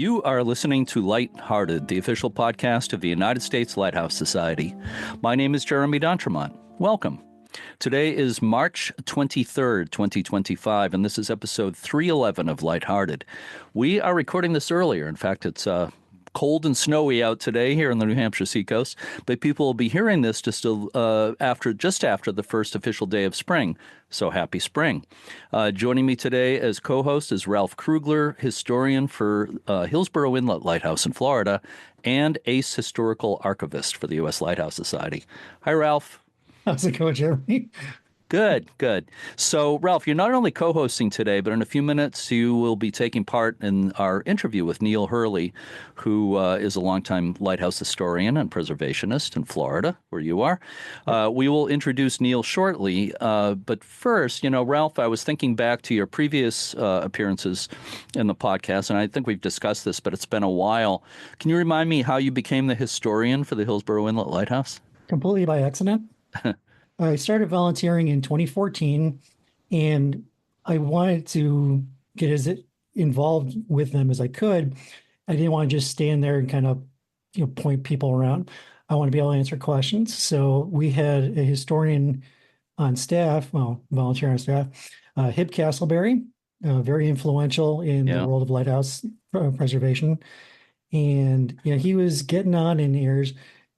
You are listening to Lighthearted, the official podcast of the United States Lighthouse Society. My name is Jeremy D'Entremont. Welcome. Today is March 23rd, 2025, and this is episode 311 of Lighthearted. We are recording this earlier. In fact, it's cold and snowy out today here on the New Hampshire seacoast, but people will be hearing this just after the first official day of spring. So happy spring. Joining me today as co-host is Ralph Krugler, historian for Hillsboro Inlet Lighthouse in Florida, and ace historical archivist for the U.S. Lighthouse Society. Hi, Ralph. How's it going, Jeremy? Good, good. So, Ralph, you're not only co-hosting today, but in a few minutes you will be taking part in our interview with Neil Hurley, who is a longtime lighthouse historian and preservationist in Florida, where you are. We will introduce Neil shortly, but first, Ralph, I was thinking back to your previous appearances in the podcast, and I think we've discussed this, but it's been a while. Can you remind me how you became the historian for the Hillsboro Inlet Lighthouse? Completely by accident. I started volunteering in 2014, and I wanted to get as involved with them as I could. I didn't want to just stand there and kind of, point people around. I want to be able to answer questions. So we had a historian on staff, volunteer on staff, Hib Castleberry, very influential in the world of lighthouse preservation. And, he was getting on in years.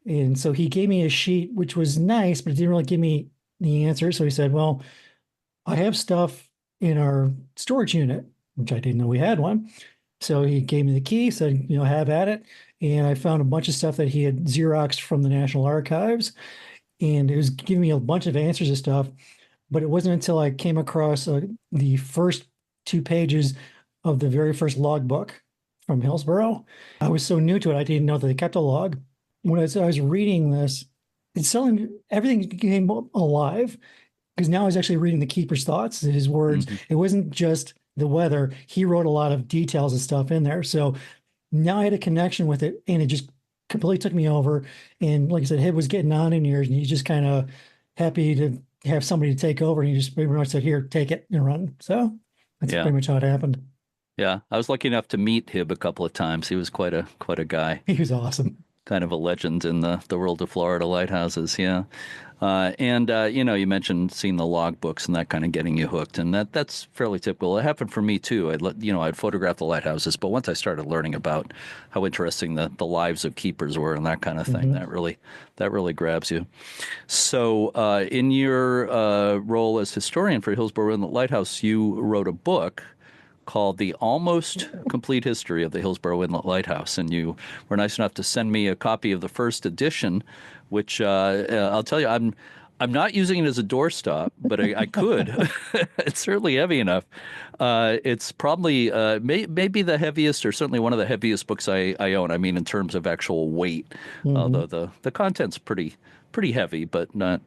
And so he gave me a sheet, which was nice, but it didn't really give me the answer. So he said, well, I have stuff in our storage unit, which I didn't know we had one. So he gave me the key, said, have at it. And I found a bunch of stuff that he had Xeroxed from the National Archives. And it was giving me a bunch of answers to stuff. But it wasn't until I came across the first 2 pages of the very first logbook from Hillsboro. I was so new to it, I didn't know that they kept a log. When I was reading this, everything became alive, because now I was actually reading the keeper's thoughts, his words. Mm-hmm. It wasn't just the weather. He wrote a lot of details and stuff in there. So now I had a connection with it, and it just completely took me over. And like I said, Hib was getting on in years, and he's just kind of happy to have somebody to take over. And he just pretty much said, here, take it and run. So that's pretty much how it happened. Yeah, I was lucky enough to meet Hib a couple of times. He was quite a guy. He was awesome. Kind of a legend in the world of Florida lighthouses, yeah. You mentioned seeing the logbooks and that kind of getting you hooked, and that's fairly typical. It happened for me too. I'd photograph the lighthouses, but once I started learning about how interesting the lives of keepers were and that kind of thing, that really grabs you. So, in your role as historian for Hillsboro Inlet Lighthouse, you wrote a book called The Almost Complete History of the Hillsboro Inlet Lighthouse. And you were nice enough to send me a copy of the first edition, which I'll tell you, I'm not using it as a doorstop, but I could. It's certainly heavy enough. It's probably maybe the heaviest, or certainly one of the heaviest books I own. I mean, in terms of actual weight, although the content's pretty heavy, but not.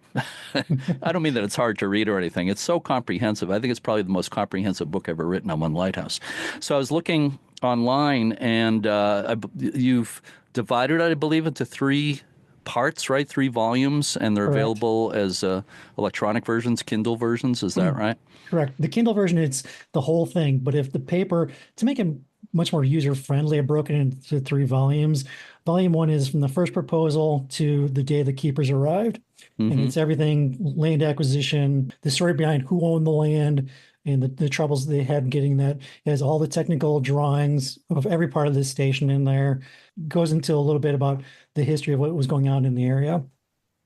I don't mean that it's hard to read or anything. It's so comprehensive. I think it's probably the most comprehensive book ever written on one lighthouse. So I was looking online, and you've divided it, I believe, into 3 parts, right? 3 volumes, and they're Correct. Available as electronic versions, Kindle versions. Is that right? Correct. The Kindle version, it's the whole thing. But if the paper, to make it much more user-friendly, I broke it into 3 volumes. Volume 1 is from the first proposal to the day the keepers arrived. Mm-hmm. And it's everything, land acquisition, the story behind who owned the land, and the troubles they had getting that. It has all the technical drawings of every part of the station in there. Goes into a little bit about the history of what was going on in the area.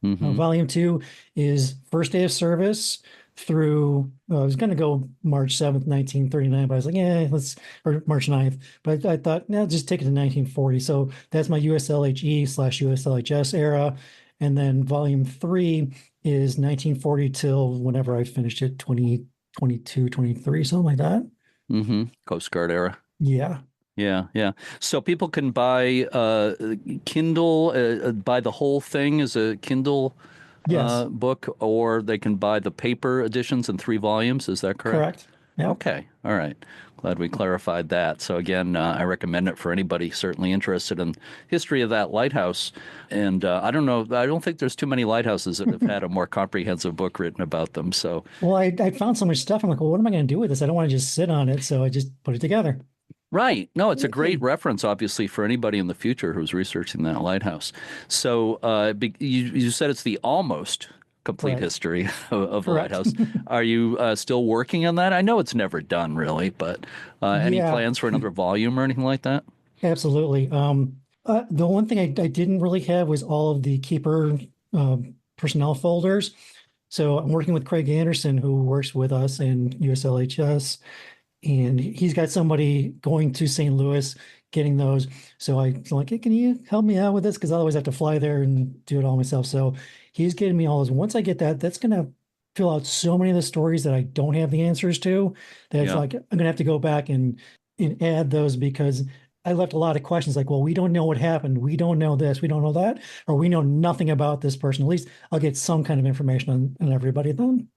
Mm-hmm. Volume 2 is first day of service through, I was going to go March 7th, 1939, but I was like, or March 9th. But I thought, just take it to 1940. So that's my USLHE/USLHS era. And then volume 3 is 1940 till whenever I finished it, 2022, 23, something like that. Mm-hmm. Coast Guard era. Yeah. Yeah. So people can buy Kindle, buy the whole thing as a Kindle book, or they can buy the paper editions in 3 volumes. Is that correct? Correct. Yeah. Okay. All right. Glad we clarified that. So again, I recommend it for anybody certainly interested in history of that lighthouse. And I don't think there's too many lighthouses that have had a more comprehensive book written about them. So, well, I found so much stuff. I'm like, well, what am I going to do with this? I don't want to just sit on it. So I just put it together. Right. No, it's a great reference, obviously, for anybody in the future who's researching that lighthouse. So you said it's the almost complete Correct. history of the Correct. lighthouse. Are you still working on that? I know it's never done, really, but any Yeah, plans for another volume or anything like that? absolutely. The one thing I didn't really have was all of the keeper personnel folders. So I'm working with Craig Anderson, who works with us in USLHS, and he's got somebody going to St. Louis getting those. So I'm like, hey, can you help me out with this? Because I always have to fly there and do it all myself. So he's getting me all those. Once I get that, that's going to fill out so many of the stories that I don't have the answers to. That it's Yeah. like I'm going to have to go back and add those because I left a lot of questions like, well, we don't know what happened. We don't know this. We don't know that. Or we know nothing about this person. At least I'll get some kind of information on everybody then.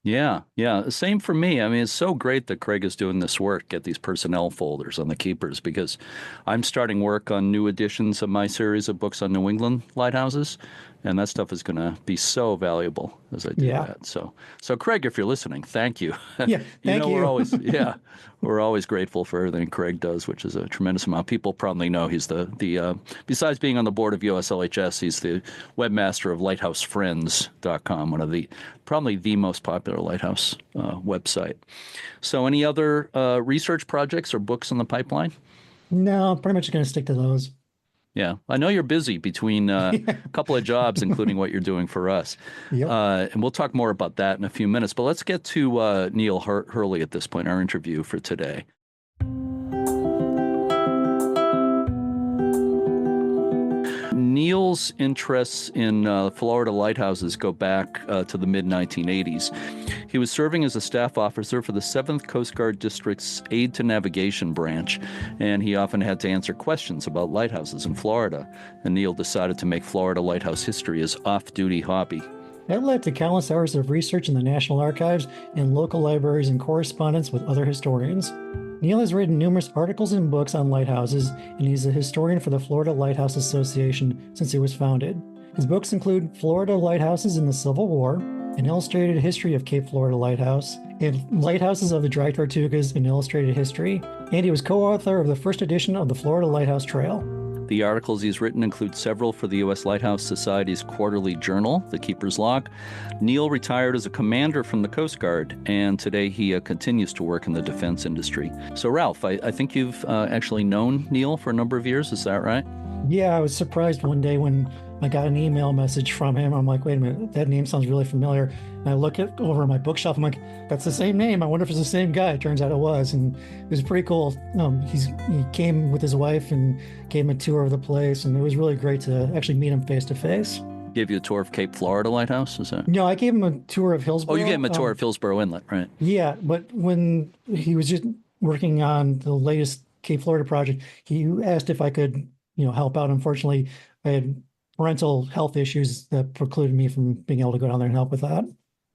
Yeah, yeah. Same for me. I mean, it's so great that Craig is doing this work, get these personnel folders on the keepers, because I'm starting work on new editions of my series of books on New England lighthouses, and that stuff is going to be so valuable as I do Yeah. that. So Craig, if you're listening, thank you. Yeah. You Thank know, we're you. always, yeah, we're always grateful for everything Craig does, which is a tremendous amount. People probably know he's the besides being on the board of USLHS, he's the webmaster of lighthousefriends.com, one of the probably the most popular lighthouse website. So, any other research projects or books in the pipeline? No, pretty much going to stick to those. Yeah, I know you're busy between a couple of jobs, including what you're doing for us. Yep. And we'll talk more about that in a few minutes. But let's get to Neil Hurley at this point, our interview for today. Neil's interests in Florida lighthouses go back to the mid-1980s. He was serving as a staff officer for the 7th Coast Guard District's Aid to Navigation branch, and he often had to answer questions about lighthouses in Florida. And Neil decided to make Florida lighthouse history his off-duty hobby. That led to countless hours of research in the National Archives and local libraries and correspondence with other historians. Neil has written numerous articles and books on lighthouses, and he's a historian for the Florida Lighthouse Association since it was founded. His books include Florida Lighthouses in the Civil War, an illustrated history of Cape Florida Lighthouse, and Lighthouses of the Dry Tortugas, an illustrated history, and he was co-author of the first edition of the Florida Lighthouse Trail. The articles he's written include several for the U.S. Lighthouse Society's quarterly journal, The Keeper's Log. Neil retired as a commander from the Coast Guard, and today he continues to work in the defense industry. So, Ralph, I think you've actually known Neil for a number of years. Is that right? Yeah, I was surprised one day when I got an email message from him. I'm like, wait a minute, that name sounds really familiar. And I look over my bookshelf. I'm like, that's the same name. I wonder if it's the same guy. It turns out it was. And it was pretty cool. He came with his wife and gave him a tour of the place. And it was really great to actually meet him face to face. Gave you a tour of Cape Florida Lighthouse, is that? No, I gave him a tour of Hillsboro. Oh, you gave him a tour of Hillsboro Inlet, right? Yeah, but when he was just working on the latest Cape Florida project, he asked if I could, help out. Unfortunately, I had parental health issues that precluded me from being able to go down there and help with that.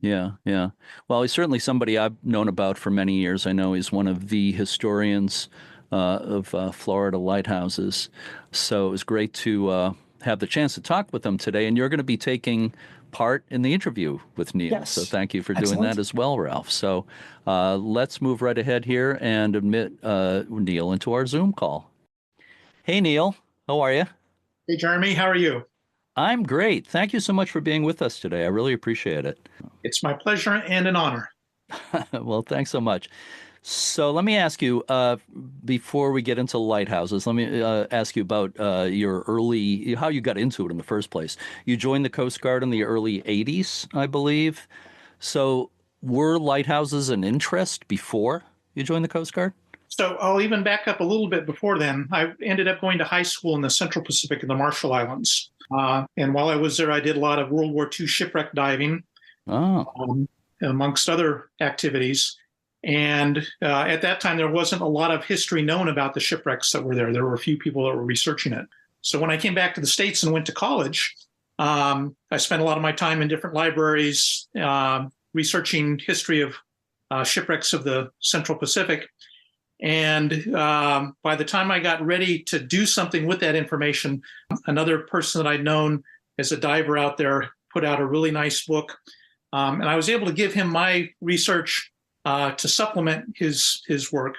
Yeah, yeah. Well, he's certainly somebody I've known about for many years. I know he's one of the historians of Florida lighthouses. So it was great to have the chance to talk with him today. And you're going to be taking part in the interview with Neil. Yes. So thank you for doing Excellent. that as well, Ralph. So let's move right ahead here and admit Neil into our Zoom call. Hey, Neil. How are you? Hey, Jeremy. How are you? I'm great. Thank you so much for being with us today. I really appreciate it. It's my pleasure and an honor. Well, thanks so much. So let me ask you, before we get into lighthouses, let me ask you about how you got into it in the first place. You joined the Coast Guard in the early 80s, I believe. So were lighthouses an interest before you joined the Coast Guard? So I'll even back up a little bit before then. I ended up going to high school in the Central Pacific in the Marshall Islands. And while I was there, I did a lot of World War II shipwreck diving, amongst other activities. And at that time, there wasn't a lot of history known about the shipwrecks that were there. There were a few people that were researching it. So when I came back to the States and went to college, I spent a lot of my time in different libraries researching history of shipwrecks of the Central Pacific. And by the time I got ready to do something with that information, another person that I'd known as a diver out there put out a really nice book. And I was able to give him my research to supplement his work.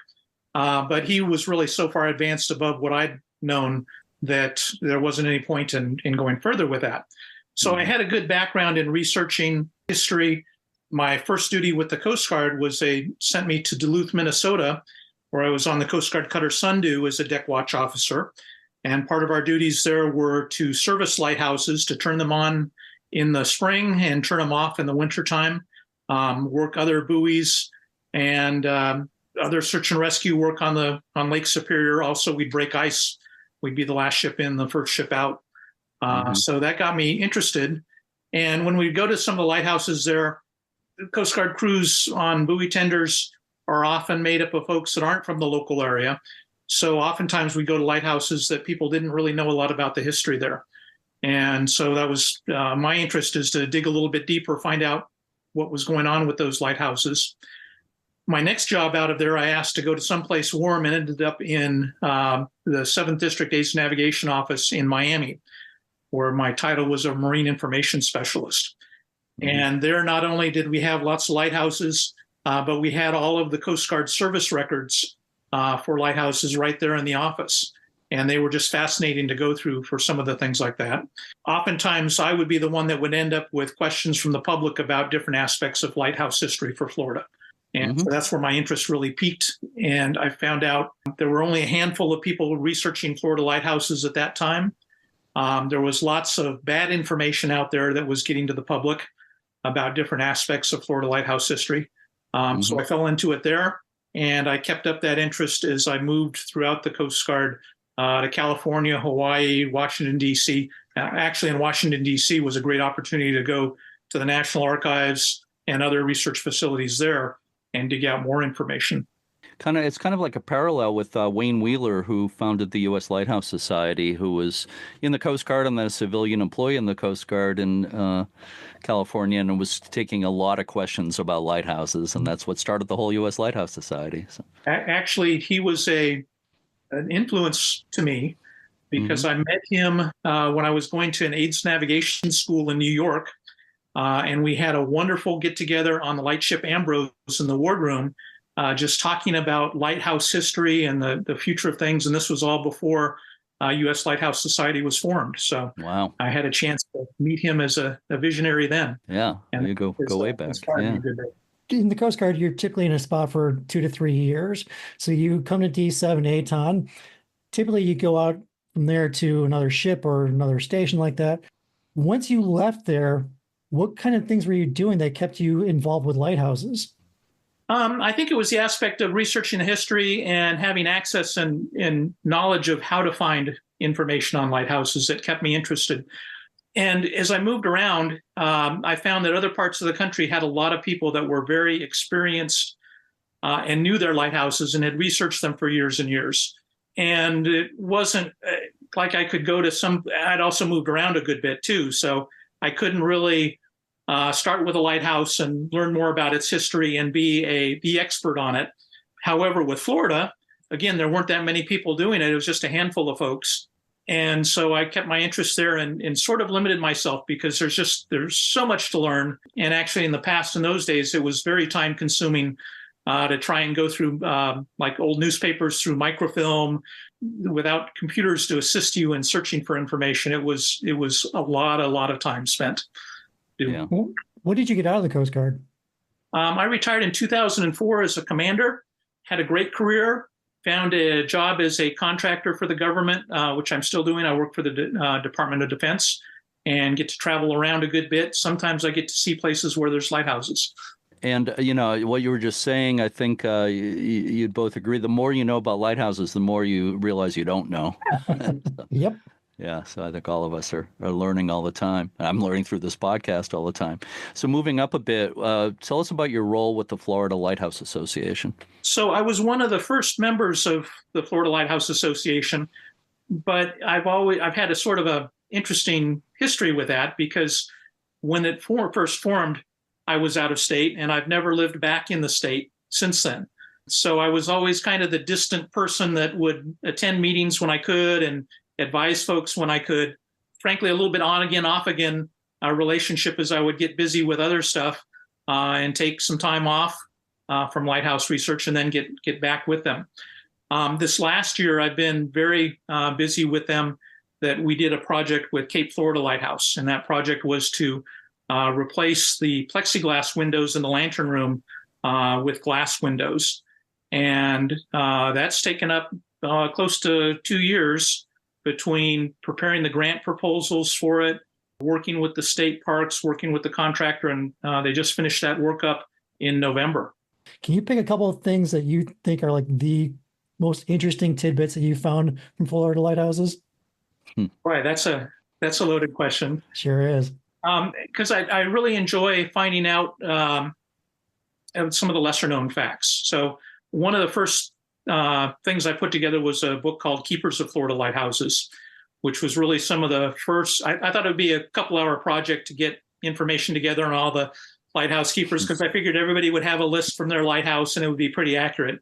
But he was really so far advanced above what I'd known that there wasn't any point in going further with that. So I had a good background in researching history. My first duty with the Coast Guard was they sent me to Duluth, Minnesota, where I was on the Coast Guard cutter Sundew as a deck watch officer. And part of our duties there were to service lighthouses, to turn them on in the spring and turn them off in the wintertime, work other buoys, and other search and rescue work on Lake Superior. Also, we'd break ice. We'd be the last ship in, the first ship out. So that got me interested. And when we go to some of the lighthouses there, the Coast Guard crews on buoy tenders are often made up of folks that aren't from the local area. So oftentimes we go to lighthouses that people didn't really know a lot about the history there. And so that was my interest, is to dig a little bit deeper, find out what was going on with those lighthouses. My next job out of there, I asked to go to someplace warm, and ended up in the 7th District Ace Navigation Office in Miami, where my title was a Marine Information Specialist. And there, not only did we have lots of lighthouses, but we had all of the Coast Guard service records for lighthouses right there in the office. And they were just fascinating to go through for some of the things like that. Oftentimes, I would be the one that would end up with questions from the public about different aspects of lighthouse history for Florida. And so that's where my interest really peaked. And I found out there were only a handful of people researching Florida lighthouses at that time. There was lots of bad information out there that was getting to the public about different aspects of Florida lighthouse history. So I fell into it there, and I kept up that interest as I moved throughout the Coast Guard to California, Hawaii, Washington, D.C. Actually, in Washington, D.C. was a great opportunity to go to the National Archives and other research facilities there and dig out more information. It's kind of like a parallel with Wayne Wheeler, who founded the U.S. Lighthouse Society, who was in the Coast Guard and then a civilian employee in the Coast Guard in California, and was taking a lot of questions about lighthouses, and that's what started the whole U.S. Lighthouse Society. So. Actually, he was an influence to me, because I met him when I was going to an AIDS navigation school in New York, and we had a wonderful get-together on the lightship Ambrose in the wardroom, just talking about lighthouse history and the future of things. And this was all before U.S. Lighthouse Society was formed. So wow, I had a chance to meet him as a visionary then. Yeah, and you go way back. Yeah. In the Coast Guard, you're typically in a spot for 2 to 3 years. So you come to D7 Aton. Typically, you go out from there to another ship or another station like that. Once you left there, what kind of things were you doing that kept you involved with lighthouses? I think it was the aspect of researching the history and having access and knowledge of how to find information on lighthouses that kept me interested. And as I moved around, I found that other parts of the country had a lot of people that were very experienced and knew their lighthouses and had researched them for years and years. And it wasn't like I could go to some, I'd also moved around a good bit too. So I couldn't really start with a lighthouse and learn more about its history and be the expert on it. However, with Florida, again, there weren't that many people doing it. It was just a handful of folks. And so I kept my interest there and sort of limited myself, because there's so much to learn. And actually in the past, in those days, it was very time consuming to try and go through like old newspapers through microfilm without computers to assist you in searching for information. It was a lot of time spent. Yeah. What did you get out of the Coast Guard? I retired in 2004 as a commander, had a great career, found a job as a contractor for the government, which I'm still doing. I work for the Department of Defense and get to travel around a good bit. Sometimes I get to see places where there's lighthouses. And, what you were just saying, I think you'd both agree. The more you know about lighthouses, the more you realize you don't know. Yep. Yeah, so I think all of us are learning all the time. I'm learning through this podcast all the time. So moving up a bit, tell us about your role with the Florida Lighthouse Association. So I was one of the first members of the Florida Lighthouse Association, but I've had a sort of a interesting history with that, because when it first formed, I was out of state, and I've never lived back in the state since then. So I was always kind of the distant person that would attend meetings when I could and advise folks when I could. Frankly, a little bit on again, off again relationship, as I would get busy with other stuff and take some time off from lighthouse research and then get back with them. This last year, I've been very busy with them. That we did a project with Cape Florida Lighthouse, and that project was to replace the plexiglass windows in the lantern room with glass windows. And that's taken up close to 2 years between preparing the grant proposals for it, working with the state parks, working with the contractor, and they just finished that work up in November. Can you pick a couple of things that you think are like the most interesting tidbits that you found from Florida lighthouses? Right, that's a loaded question. Sure is. Because I really enjoy finding out some of the lesser known facts. So one of the first things I put together was a book called Keepers of Florida Lighthouses, which was really some of the first. I thought it would be a couple-hour project to get information together on all the lighthouse keepers, because I figured everybody would have a list from their lighthouse and it would be pretty accurate.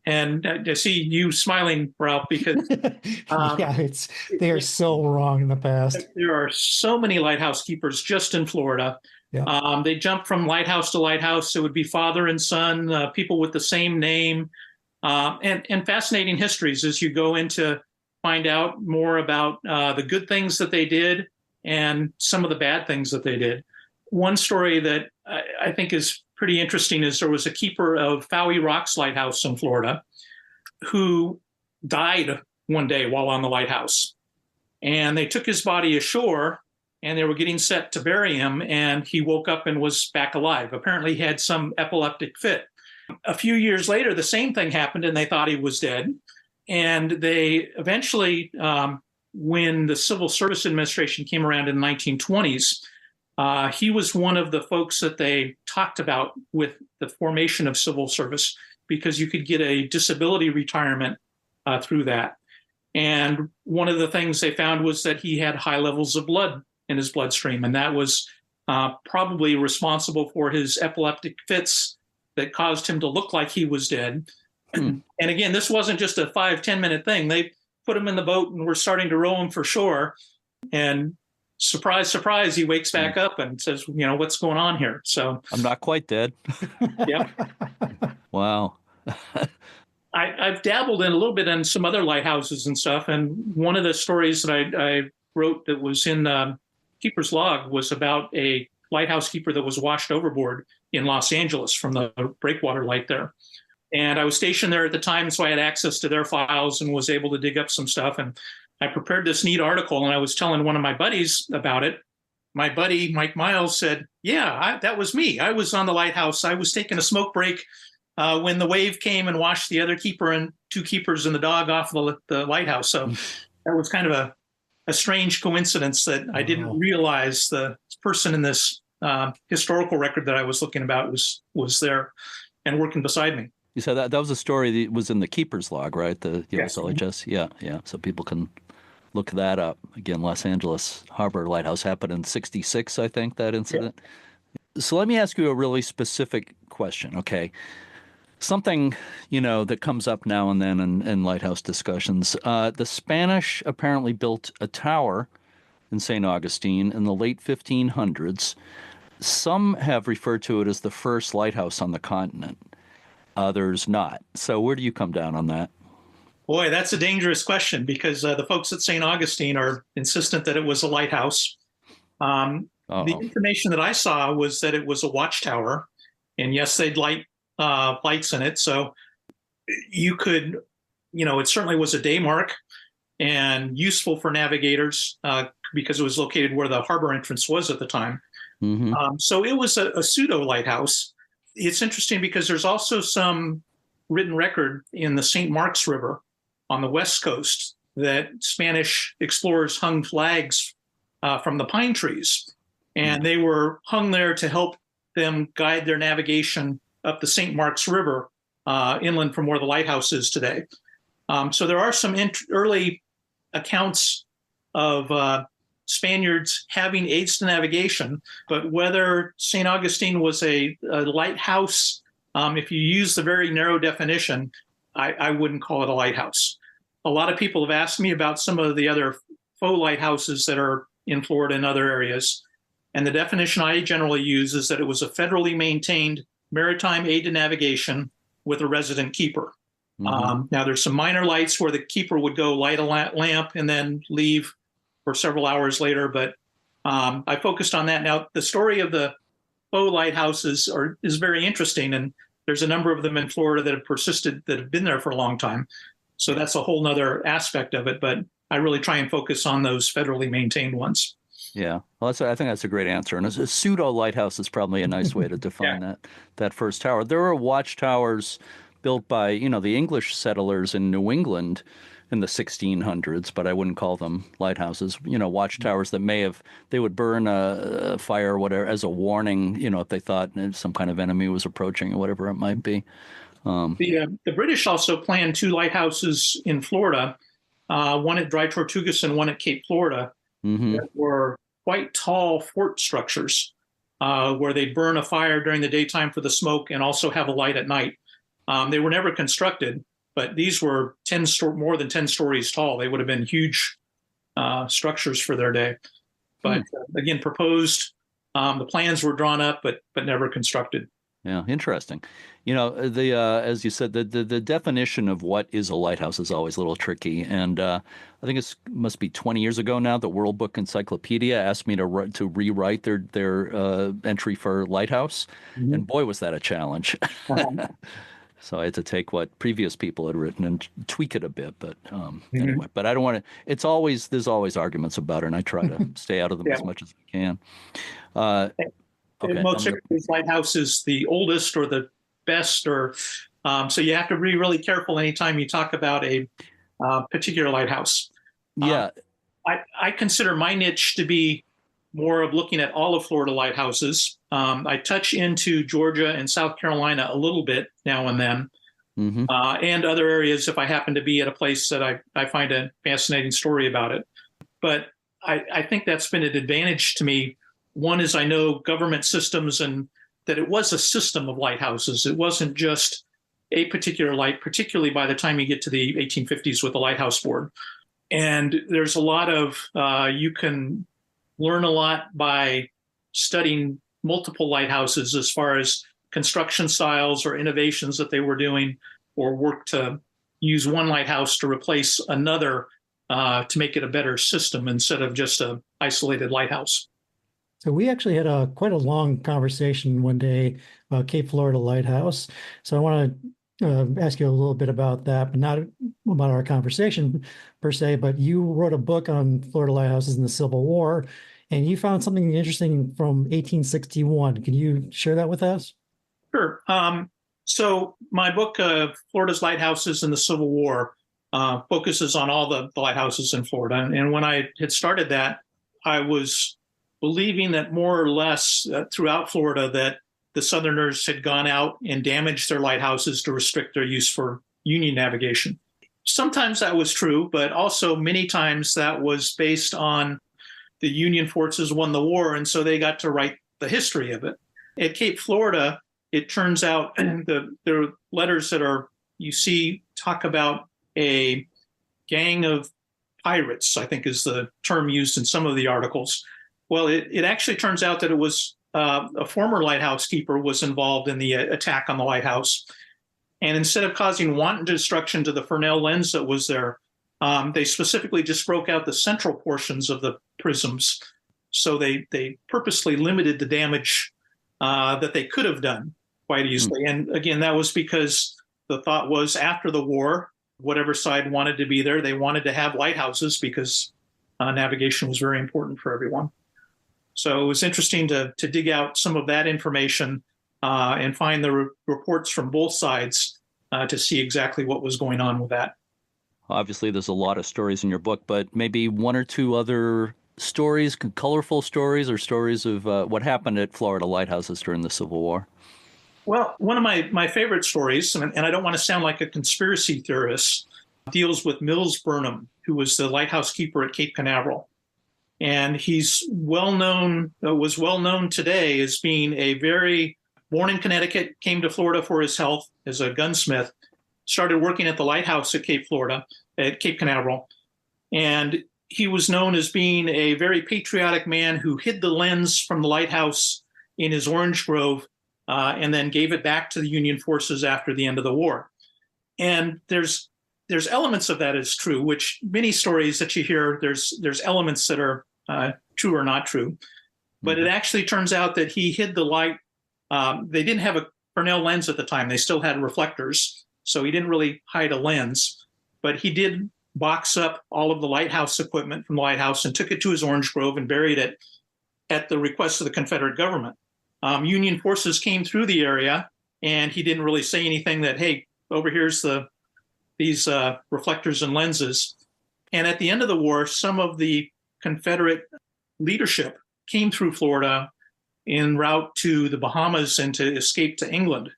And I see you smiling, Ralph, because yeah, they are so wrong in the past. There are so many lighthouse keepers just in Florida. Yeah. They jump from lighthouse to lighthouse. It would be father and son, people with the same name, and fascinating histories as you go into find out more about the good things that they did and some of the bad things that they did. One story that I think is pretty interesting is there was a keeper of Fowey Rocks Lighthouse in Florida who died one day while on the lighthouse. And they took his body ashore and they were getting set to bury him, and he woke up and was back alive. Apparently he had some epileptic fit. A few years later, the same thing happened and they thought he was dead. And they eventually, when the Civil Service Administration came around in the 1920s, he was one of the folks that they talked about with the formation of civil service, because you could get a disability retirement through that. And one of the things they found was that he had high levels of blood in his bloodstream, and that was probably responsible for his epileptic fits that caused him to look like he was dead. And again, this wasn't just a 5-10 minute thing. They put him in the boat and were starting to row him for shore. And surprise, surprise, he wakes back up and says, what's going on here? So I'm not quite dead. Yeah. Wow. I've dabbled in a little bit in some other lighthouses and stuff. And one of the stories that I wrote that was in Keeper's Log was about a lighthouse keeper that was washed overboard in Los Angeles from the breakwater light there. And I was stationed there at the time, so I had access to their files and was able to dig up some stuff. And I prepared this neat article, and I was telling one of my buddies about it. My buddy, Mike Miles, said, that was me. I was on the lighthouse. I was taking a smoke break when the wave came and washed the other keeper and two keepers and the dog off the lighthouse. So that was kind of a strange coincidence that I didn't realize the person in this historical record that I was looking about was there and working beside me. You said that was a story that was in the Keeper's Log, right? The Yes. LHS? Yeah. So people can look that up. Again, Los Angeles Harbor Lighthouse happened in 1966, I think, that incident. Yeah. So let me ask you a really specific question, okay? Something, that comes up now and then in lighthouse discussions. The Spanish apparently built a tower in St. Augustine in the late 1500s. Some have referred to it as the first lighthouse on the continent. Others not. So where do you come down on that? Boy, that's a dangerous question, because the folks at St. Augustine are insistent that it was a lighthouse. The information that I saw was that it was a watchtower, and yes, they'd light lights in it. So you could, it certainly was a day mark and useful for navigators because it was located where the harbor entrance was at the time. Mm-hmm. So it was a pseudo lighthouse. It's interesting because there's also some written record in the St. Mark's River on the West Coast that Spanish explorers hung flags from the pine trees. And they were hung there to help them guide their navigation up the St. Mark's River inland from where the lighthouse is today. So there are some early accounts of Spaniards having aids to navigation, but whether St. Augustine was a lighthouse, if you use the very narrow definition, I wouldn't call it a lighthouse. A lot of people have asked me about some of the other faux lighthouses that are in Florida and other areas. And the definition I generally use is that it was a federally maintained maritime aid to navigation with a resident keeper. Now, there's some minor lights where the keeper would go light a lamp and then leave for several hours later, but I focused on that. Now, the story of the faux lighthouses is very interesting, and there's a number of them in Florida that have persisted, that have been there for a long time. So that's a whole nother aspect of it, but I really try and focus on those federally maintained ones. Yeah, well, I think that's a great answer. And a pseudo lighthouse is probably a nice way to define that first tower. There were watchtowers built by, the English settlers in New England in the 1600s, but I wouldn't call them lighthouses. Watchtowers that they would burn a fire or whatever as a warning, if they thought some kind of enemy was approaching or whatever it might be. The British also planned 2 lighthouses in Florida, one at Dry Tortugas and one at Cape Florida, that were quite tall fort structures where they'd burn a fire during the daytime for the smoke and also have a light at night. They were never constructed, but these were more than 10 stories tall. They would have been huge structures for their day. But again, proposed, the plans were drawn up, but never constructed. Yeah, interesting. As you said, the definition of what is a lighthouse is always a little tricky. And I think it must be 20 years ago now, the World Book Encyclopedia asked me to rewrite their entry for lighthouse. And boy, was that a challenge. So I had to take what previous people had written and tweak it a bit. But anyway, but I don't want to. There's always arguments about it, and I try to stay out of them as much as I can. Most everybody's lighthouse is the oldest or the best, so you have to be really careful anytime you talk about a particular lighthouse. Yeah, I consider my niche to be more of looking at all of Florida lighthouses. I touch into Georgia and South Carolina a little bit now and then, and other areas if I happen to be at a place that I find a fascinating story about it. But I think that's been an advantage to me. One is I know government systems and that it was a system of lighthouses. It wasn't just a particular light, particularly by the time you get to the 1850s with the Lighthouse Board. And there's a lot of, you can learn a lot by studying multiple lighthouses as far as construction styles or innovations that they were doing, or work to use one lighthouse to replace another to make it a better system instead of just an isolated lighthouse. So we actually had quite a long conversation one day about Cape Florida Lighthouse. So I want to ask you a little bit about that, but not about our conversation per se, but you wrote a book on Florida lighthouses in the Civil War, and you found something interesting from 1861. Can you share that with us? Sure. So my book, Florida's Lighthouses in the Civil War, focuses on all the lighthouses in Florida. And when I had started that, I was believing that more or less throughout Florida that the Southerners had gone out and damaged their lighthouses to restrict their use for Union navigation. Sometimes that was true, but also many times that was based on the Union forces won the war, and so they got to write the history of it. At Cape Florida, it turns out there are letters that you see talk about a gang of pirates, I think is the term used in some of the articles. Well, it actually turns out that it was a former lighthouse keeper was involved in the attack on the lighthouse. And instead of causing wanton destruction to the Fresnel lens that was there, they specifically just broke out the central portions of the prisms. So they purposely limited the damage that they could have done quite easily. And again, that was because the thought was after the war, whatever side wanted to be there, they wanted to have lighthouses because navigation was very important for everyone. So it was interesting to dig out some of that information and find the reports from both sides to see exactly what was going on with that. Obviously, there's a lot of stories in your book, but maybe one or two other stories, colorful stories, or stories of what happened at Florida lighthouses during the Civil War. Well, one of my favorite stories, and I don't want to sound like a conspiracy theorist, deals with Mills Burnham, who was the lighthouse keeper at Cape Canaveral. And he's was well known today as being born in Connecticut, came to Florida for his health as a gunsmith, started working at the lighthouse at Cape Canaveral. And he was known as being a very patriotic man who hid the lens from the lighthouse in his orange grove and then gave it back to the Union forces after the end of the war. And there's elements of that is true, which many stories that you hear, there's elements that are true or not true. But it actually turns out that he hid the light. They didn't have a Fresnel lens at the time. They still had reflectors. So he didn't really hide a lens. But he did box up all of the lighthouse equipment from the lighthouse and took it to his orange grove and buried it at the request of the Confederate government. Union forces came through the area, and he didn't really say anything that, hey, over here's these reflectors and lenses. And at the end of the war, some of the Confederate leadership came through Florida en route to the Bahamas and to escape to England.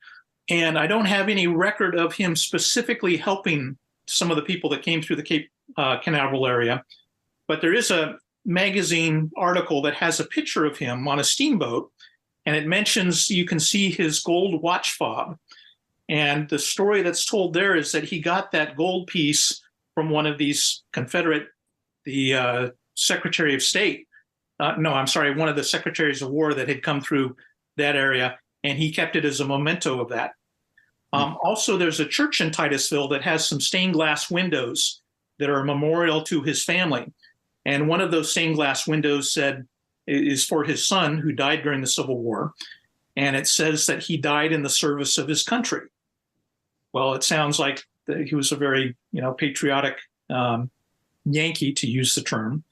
And I don't have any record of him specifically helping some of the people that came through the Cape Canaveral area. But there is a magazine article that has a picture of him on a steamboat, and it mentions you can see his gold watch fob. And the story that's told there is that he got that gold piece from one of these Confederate, the Secretary of State. One of the Secretaries of War that had come through that area, and he kept it as a memento of that. Also, there's a church in Titusville that has some stained glass windows that are a memorial to his family. And one of those stained glass windows is for his son who died during the Civil War. And it says that he died in the service of his country. Well, it sounds like he was a very, patriotic Yankee, to use the term.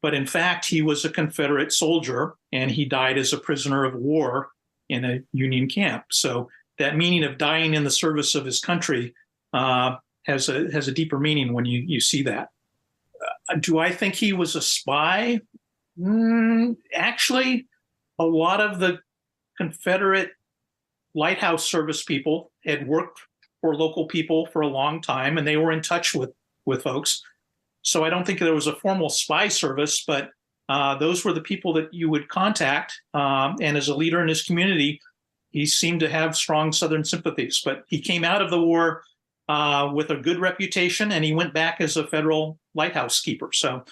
But in fact, he was a Confederate soldier, and he died as a prisoner of war in a Union camp. So that meaning of dying in the service of his country has a deeper meaning when you see that. Do I think he was a spy? Actually, a lot of the Confederate lighthouse service people had worked for local people for a long time, and they were in touch with folks. So I don't think there was a formal spy service, but those were the people that you would contact. And as a leader in his community, he seemed to have strong Southern sympathies. But he came out of the war with a good reputation, and he went back as a federal lighthouse keeper. So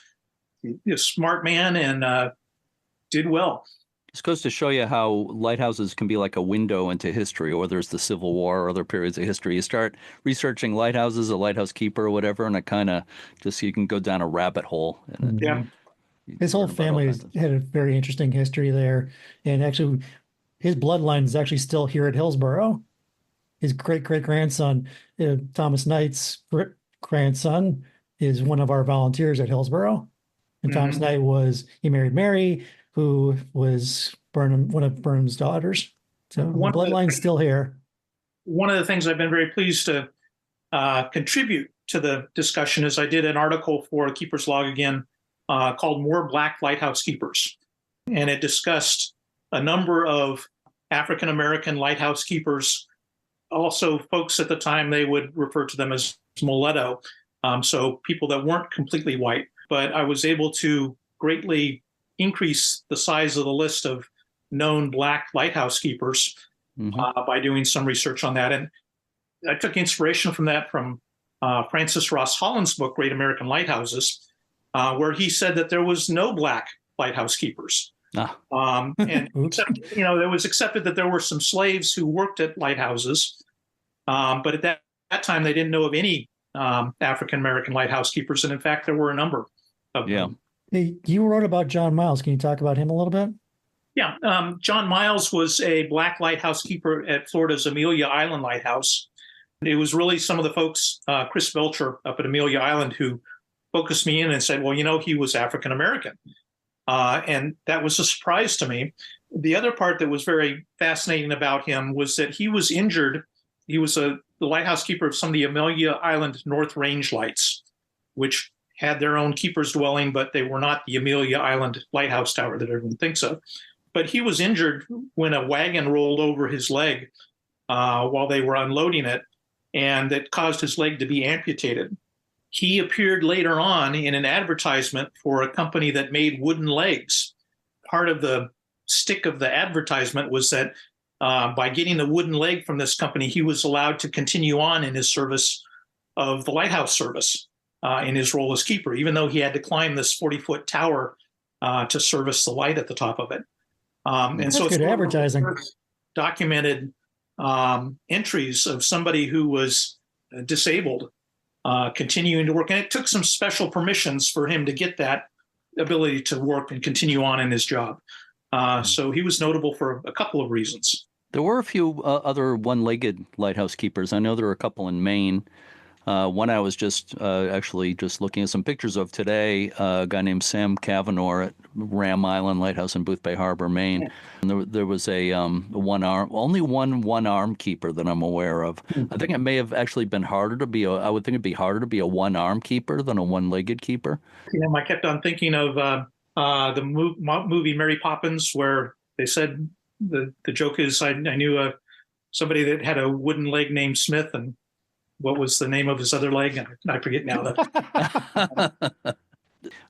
he's a smart man and did well. This goes to show you how lighthouses can be like a window into history, or there's the Civil War or other periods of history. You start researching lighthouses, a lighthouse keeper or whatever, and it kind of you can go down a rabbit hole. Yeah. His whole family had a very interesting history there. And actually, his bloodline is actually still here at Hillsboro. His great-great-grandson, Thomas Knight's grandson, is one of our volunteers at Hillsboro. And Thomas Knight he married Mary, who was one of Burnham's daughters. So the bloodline's still here. One of the things I've been very pleased to contribute to the discussion is I did an article for Keeper's Log again called More Black Lighthouse Keepers. And it discussed a number of African-American lighthouse keepers. Also, folks at the time, they would refer to them as mulatto, so people that weren't completely white. But I was able to greatly increase the size of the list of known Black lighthouse keepers by doing some research on that. And I took inspiration from that from Francis Ross Holland's book, Great American Lighthouses, where he said that there was no Black lighthouse keepers. And it was accepted that there were some slaves who worked at lighthouses, but at that time they didn't know of any African-American lighthouse keepers, and in fact there were a number of them. Hey, you wrote about John Miles. Can you talk about him a little bit? Yeah, John Miles was a Black lighthouse keeper at Florida's Amelia Island Lighthouse. It was really some of the folks, Chris Belcher up at Amelia Island, who focused me in and said, well, he was African-American. And that was a surprise to me. The other part that was very fascinating about him was that he was injured. He was the lighthouse keeper of some of the Amelia Island North Range lights, which had their own keeper's dwelling, but they were not the Amelia Island Lighthouse Tower that everyone thinks of. But he was injured when a wagon rolled over his leg while they were unloading it, and that caused his leg to be amputated. He appeared later on in an advertisement for a company that made wooden legs. Part of the stick of the advertisement was that by getting the wooden leg from this company, he was allowed to continue on in his service of the lighthouse service in his role as keeper, even though he had to climb this 40-foot tower to service the light at the top of it. And so it's good advertising. Documented entries of somebody who was disabled, continuing to work. And it took some special permissions for him to get that ability to work and continue on in his job. So he was notable for a couple of reasons. There were a few other one-legged lighthouse keepers. I know there were a couple in Maine. One I was just actually just looking at some pictures of today, a guy named Sam Cavanaugh at Ram Island Lighthouse in Boothbay Harbor, Maine. And there was a only one-arm keeper that I'm aware of. I think it may have actually been harder to be I would think it'd be harder to be a one-arm keeper than a one-legged keeper. I kept on thinking of the movie Mary Poppins, where they said the joke is I knew somebody that had a wooden leg named Smith, and what was the name of his other leg? I forget now.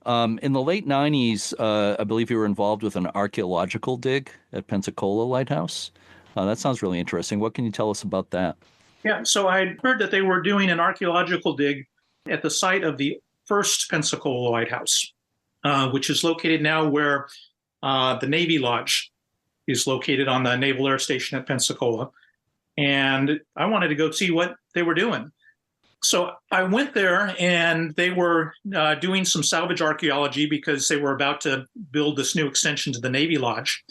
In the late 90s, I believe you were involved with an archaeological dig at Pensacola Lighthouse. That sounds really interesting. What can you tell us about that? Yeah, so I heard that they were doing an archaeological dig at the site of the first Pensacola Lighthouse, which is located now where the Navy Lodge is located on the Naval Air Station at Pensacola. And I wanted to go see what they were doing. So I went there, and they were doing some salvage archaeology because they were about to build this new extension to the Navy Lodge.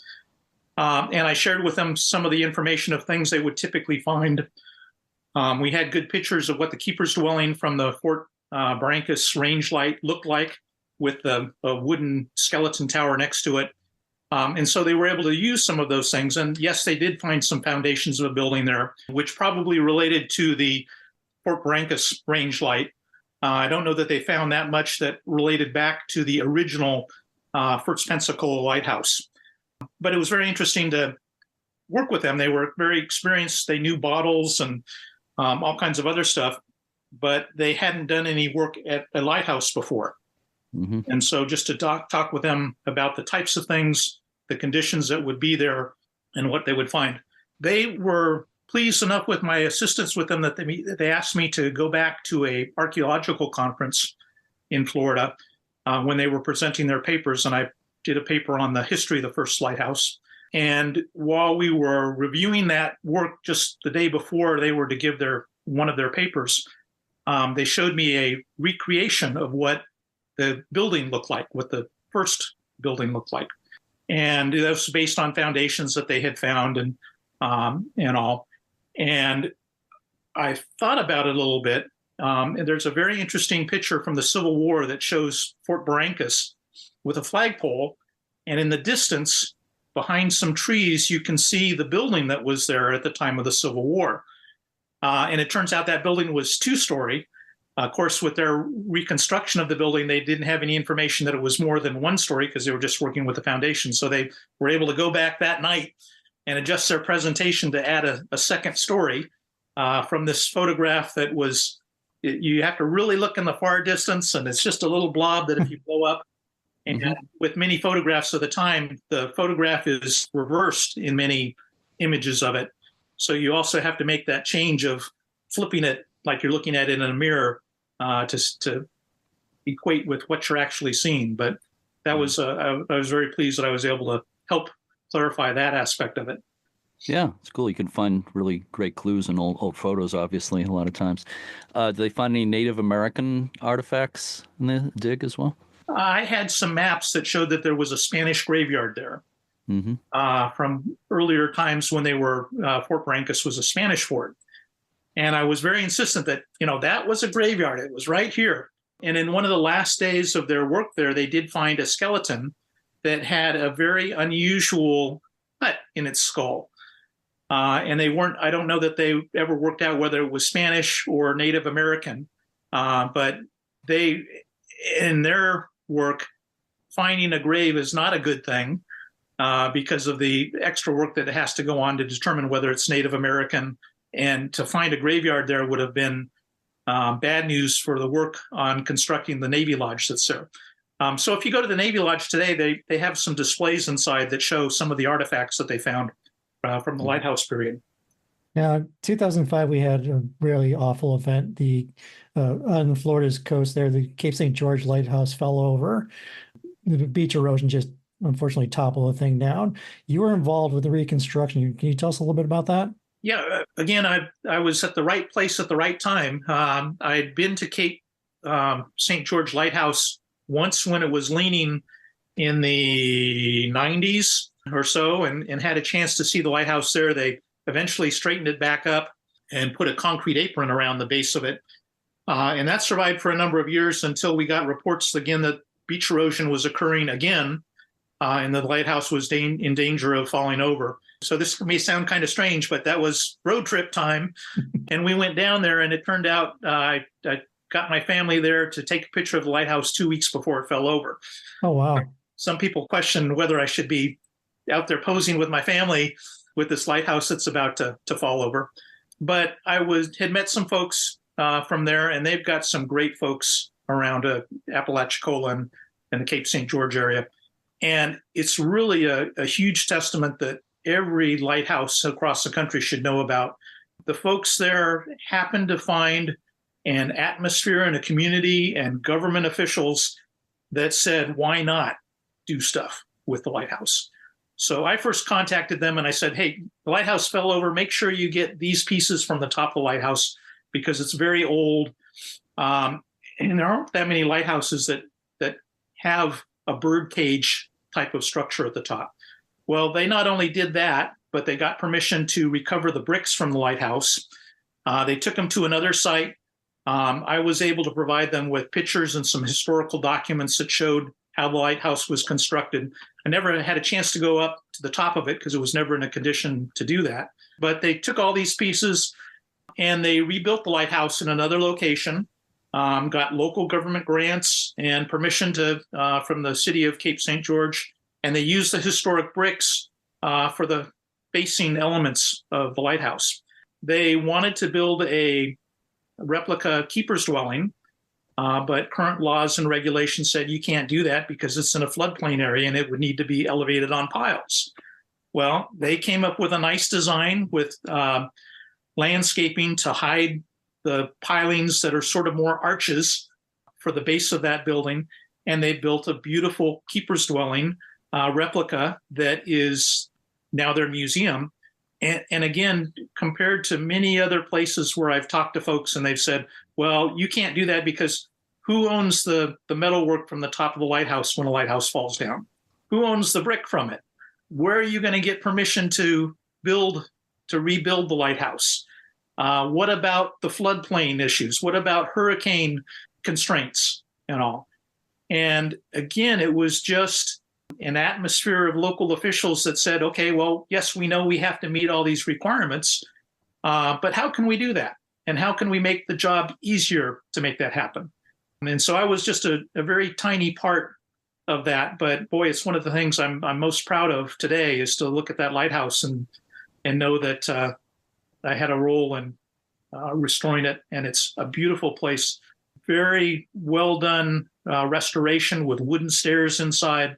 And I shared with them some of the information of things they would typically find. We had good pictures of what the keeper's dwelling from the Fort Barrancas range light looked like, with a wooden skeleton tower next to it. And so they were able to use some of those things. And yes, they did find some foundations of a building there, which probably related to the Fort Barrancas range light. I don't know that they found that much that related back to the original First Pensacola Lighthouse. But it was very interesting to work with them. They were very experienced. They knew bottles and all kinds of other stuff, but they hadn't done any work at a lighthouse before. Mm-hmm. And so just to talk with them about the types of things, the conditions that would be there, and what they would find. They were pleased enough with my assistance with them that they asked me to go back to a archaeological conference in Florida when they were presenting their papers, and I did a paper on the history of the first lighthouse. And while we were reviewing that work just the day before they were to give one of their papers, they showed me a recreation of what the building looked like, what the first building looked like. And that was based on foundations that they had found and all. And I thought about it a little bit. And there's a very interesting picture from the Civil War that shows Fort Barrancas with a flagpole. And in the distance, behind some trees, you can see the building that was there at the time of the Civil War. And it turns out that building was two-story. Of course, with their reconstruction of the building, they didn't have any information that it was more than one story because they were just working with the foundation. So they were able to go back that night and adjust their presentation to add a second story from this photograph that was, you have to really look in the far distance, and it's just a little blob that if you blow up. And mm-hmm. with many photographs of the time, the photograph is reversed in many images of it. So you also have to make that change of flipping it like you're looking at it in a mirror to equate with what you're actually seeing. But that was I was very pleased that I was able to help clarify that aspect of it. Yeah, it's cool. You can find really great clues in old photos, obviously, a lot of times. Did they find any Native American artifacts in the dig as well? I had some maps that showed that there was a Spanish graveyard there mm-hmm. From earlier times when they were Fort Barrancas was a Spanish fort. And I was very insistent that, that was a graveyard. It was right here. And in one of the last days of their work there, they did find a skeleton that had a very unusual cut in its skull. And I don't know that they ever worked out whether it was Spanish or Native American. But they, in their work, finding a grave is not a good thing because of the extra work that has to go on to determine whether it's Native American. And to find a graveyard there would have been bad news for the work on constructing the Navy Lodge that's there. So if you go to the Navy Lodge today, they have some displays inside that show some of the artifacts that they found from the lighthouse period. Now, 2005, we had a really awful event. On Florida's coast there, the Cape St. George Lighthouse fell over. The beach erosion just unfortunately toppled the thing down. You were involved with the reconstruction. Can you tell us a little bit about that? Yeah, again, I was at the right place at the right time. I'd been to Cape St. George Lighthouse once when it was leaning in the 90s or so, and had a chance to see the lighthouse there. They eventually straightened it back up and put a concrete apron around the base of it. And that survived for a number of years until we got reports again that beach erosion was occurring again, and the lighthouse was in danger of falling over. So this may sound kind of strange, but that was road trip time. And we went down there, and it turned out I got my family there to take a picture of the lighthouse 2 weeks before it fell over. Oh, wow. Some people question whether I should be out there posing with my family with this lighthouse that's about to fall over. But I had met some folks from there, and they've got some great folks around Apalachicola and the Cape St. George area. And it's really a huge testament that every lighthouse across the country should know about. The folks there happened to find an atmosphere and a community and government officials that said, why not do stuff with the lighthouse? So I first contacted them and I said, hey, the lighthouse fell over. Make sure you get these pieces from the top of the lighthouse because it's very old. And there aren't that many lighthouses that have a bird cage type of structure at the top. Well, they not only did that, but they got permission to recover the bricks from the lighthouse. They took them to another site. I was able to provide them with pictures and some historical documents that showed how the lighthouse was constructed. I never had a chance to go up to the top of it because it was never in a condition to do that. But they took all these pieces and they rebuilt the lighthouse in another location, got local government grants and permission from the city of Cape St. George. And they used the historic bricks for the facing elements of the lighthouse. They wanted to build a replica keeper's dwelling, but current laws and regulations said you can't do that because it's in a floodplain area and it would need to be elevated on piles. Well, they came up with a nice design with landscaping to hide the pilings that are sort of more arches for the base of that building. And they built a beautiful keeper's dwelling replica that is now their museum. And again, compared to many other places where I've talked to folks and they've said, well, you can't do that because who owns the metalwork from the top of the lighthouse when a lighthouse falls down? Who owns the brick from it? Where are you going to get permission to rebuild the lighthouse? What about the floodplain issues? What about hurricane constraints and all? And again, it was just an atmosphere of local officials that said, okay, well, yes, we know we have to meet all these requirements, but how can we do that? And how can we make the job easier to make that happen? And so I was just a very tiny part of that. But boy, it's one of the things I'm most proud of today is to look at that lighthouse and know that I had a role in restoring it. And it's a beautiful place. Very well done restoration with wooden stairs inside.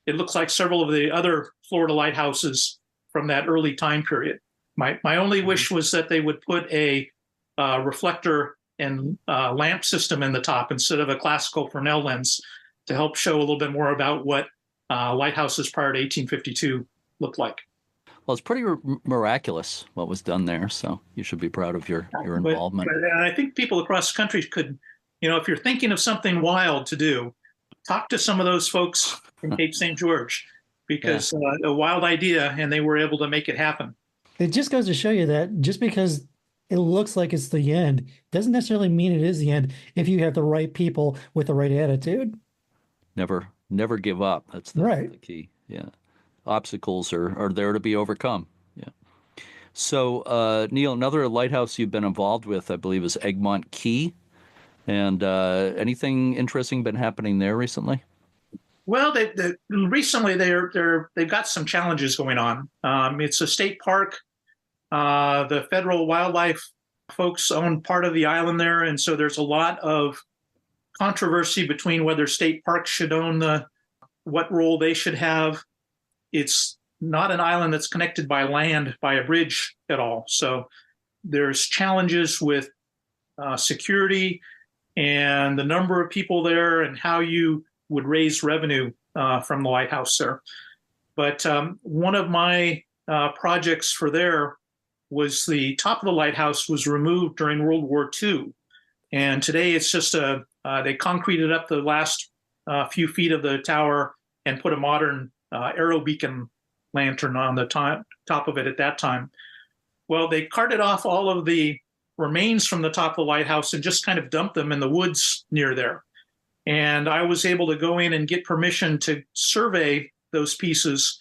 It looks like several of the other Florida lighthouses from that early time period. My only wish was that they would put a reflector and lamp system in the top instead of a classical Fresnel lens to help show a little bit more about what lighthouses prior to 1852 looked like. Well, it's pretty miraculous what was done there, so you should be proud of your involvement. But I think people across the country could, if you're thinking of something wild to do, talk to some of those folks from Cape St. George because a wild idea, and they were able to make it happen. It just goes to show you that just because it looks like it's the end doesn't necessarily mean it is the end if you have the right people with the right attitude. Never give up. That's the key. Yeah. Obstacles are there to be overcome. Yeah. So, Neil, another lighthouse you've been involved with, I believe, is Egmont Key. And anything interesting been happening there recently? Well, recently they've got some challenges going on. It's a state park. The federal wildlife folks own part of the island there, and so there's a lot of controversy between whether state parks should own what role they should have. It's not an island that's connected by land by a bridge at all. So there's challenges with security and the number of people there and how you would raise revenue from the lighthouse there. But one of my projects for there was the top of the lighthouse was removed during World War II. And today it's just they concreted up the last few feet of the tower and put a modern aero beacon lantern on the top of it at that time. Well, they carted off all of the remains from the top of the lighthouse and just kind of dumped them in the woods near there. And I was able to go in and get permission to survey those pieces,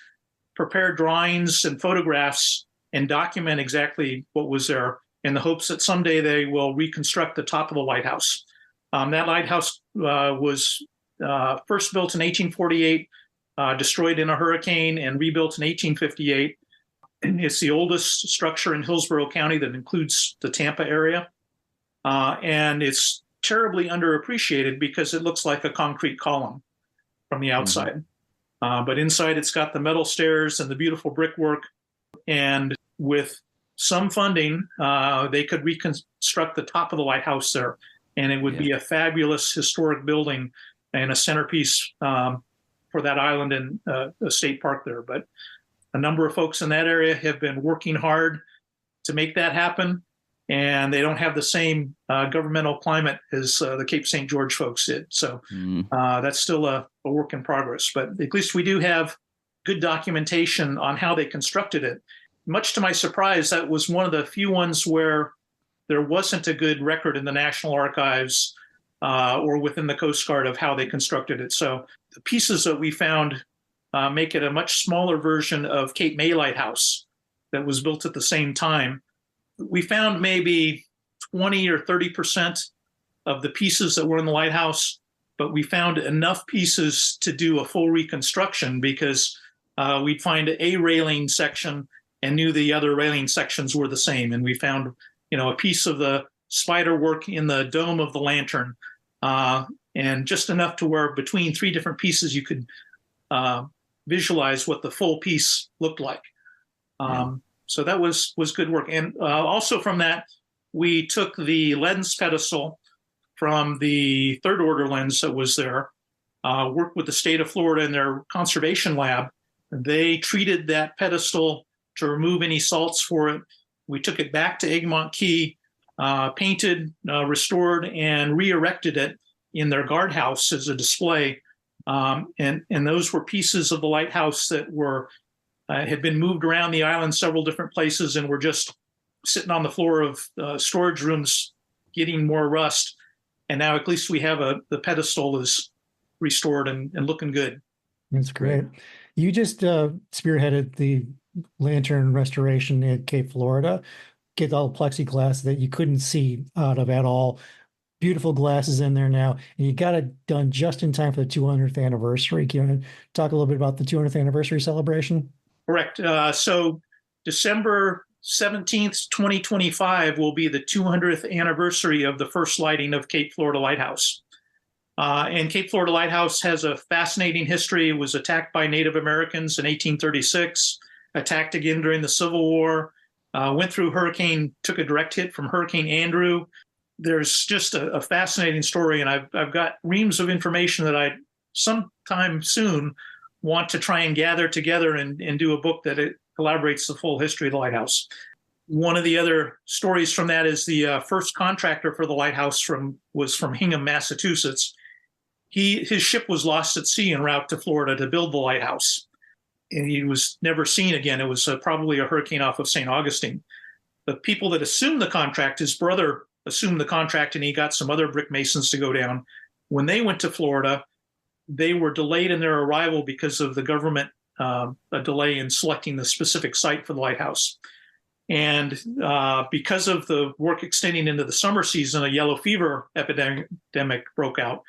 prepare drawings and photographs, and document exactly what was there in the hopes that someday they will reconstruct the top of the lighthouse. That lighthouse was first built in 1848, destroyed in a hurricane, and rebuilt in 1858. It's the oldest structure in Hillsboro County that includes the Tampa area. And it's terribly underappreciated because it looks like a concrete column from the outside. But inside, it's got the metal stairs and the beautiful brickwork. And with some funding, they could reconstruct the top of the lighthouse there. And it would be a fabulous historic building and a centerpiece for that island and a state park there. But a number of folks in that area have been working hard to make that happen. And they don't have the same governmental climate as the Cape St. George folks did. So that's still a work in progress. But at least we do have good documentation on how they constructed it. Much to my surprise, that was one of the few ones where there wasn't a good record in the National Archives or within the Coast Guard of how they constructed it. So the pieces that we found make it a much smaller version of Cape May Lighthouse that was built at the same time. We found maybe 20 or 30% of the pieces that were in the lighthouse, but we found enough pieces to do a full reconstruction because we'd find a railing section and knew the other railing sections were the same. And we found, a piece of the spider work in the dome of the lantern, and just enough to where between three different pieces you could visualize what the full piece looked like. So that was good work. And also from that, we took the lens pedestal from the third order lens that was there, worked with the state of Florida in their conservation lab. They treated that pedestal to remove any salts for it. We took it back to Egmont Key, painted, restored, and re-erected it in their guardhouse as a display. And those were pieces of the lighthouse that were had been moved around the island several different places and were just sitting on the floor of storage rooms getting more rust. And now at least we have the pedestal is restored and looking good. That's great. You just spearheaded the lantern restoration at Cape Florida. Get all the plexiglass that you couldn't see out of at all. Beautiful glasses in there now, and you got it done just in time for the 200th anniversary. Can you talk a little bit about the 200th anniversary celebration? Correct. So December 17th, 2025 will be the 200th anniversary of the first lighting of Cape Florida Lighthouse. And Cape Florida Lighthouse has a fascinating history. It was attacked by Native Americans in 1836, attacked again during the Civil War, went through took a direct hit from Hurricane Andrew. There's just a fascinating story, and I've got reams of information that I sometime soon want to try and gather together and do a book that it elaborates the full history of the lighthouse. One of the other stories from that is the first contractor for the lighthouse was from Hingham, Massachusetts. His ship was lost at sea en route to Florida to build the lighthouse, and he was never seen again. It was probably a hurricane off of St. Augustine. The people that assumed the contract, his brother assumed the contract, and he got some other brick masons to go down. When they went to Florida, they were delayed in their arrival because of the government, a delay in selecting the specific site for the lighthouse. And because of the work extending into the summer season, a yellow fever epidemic broke out.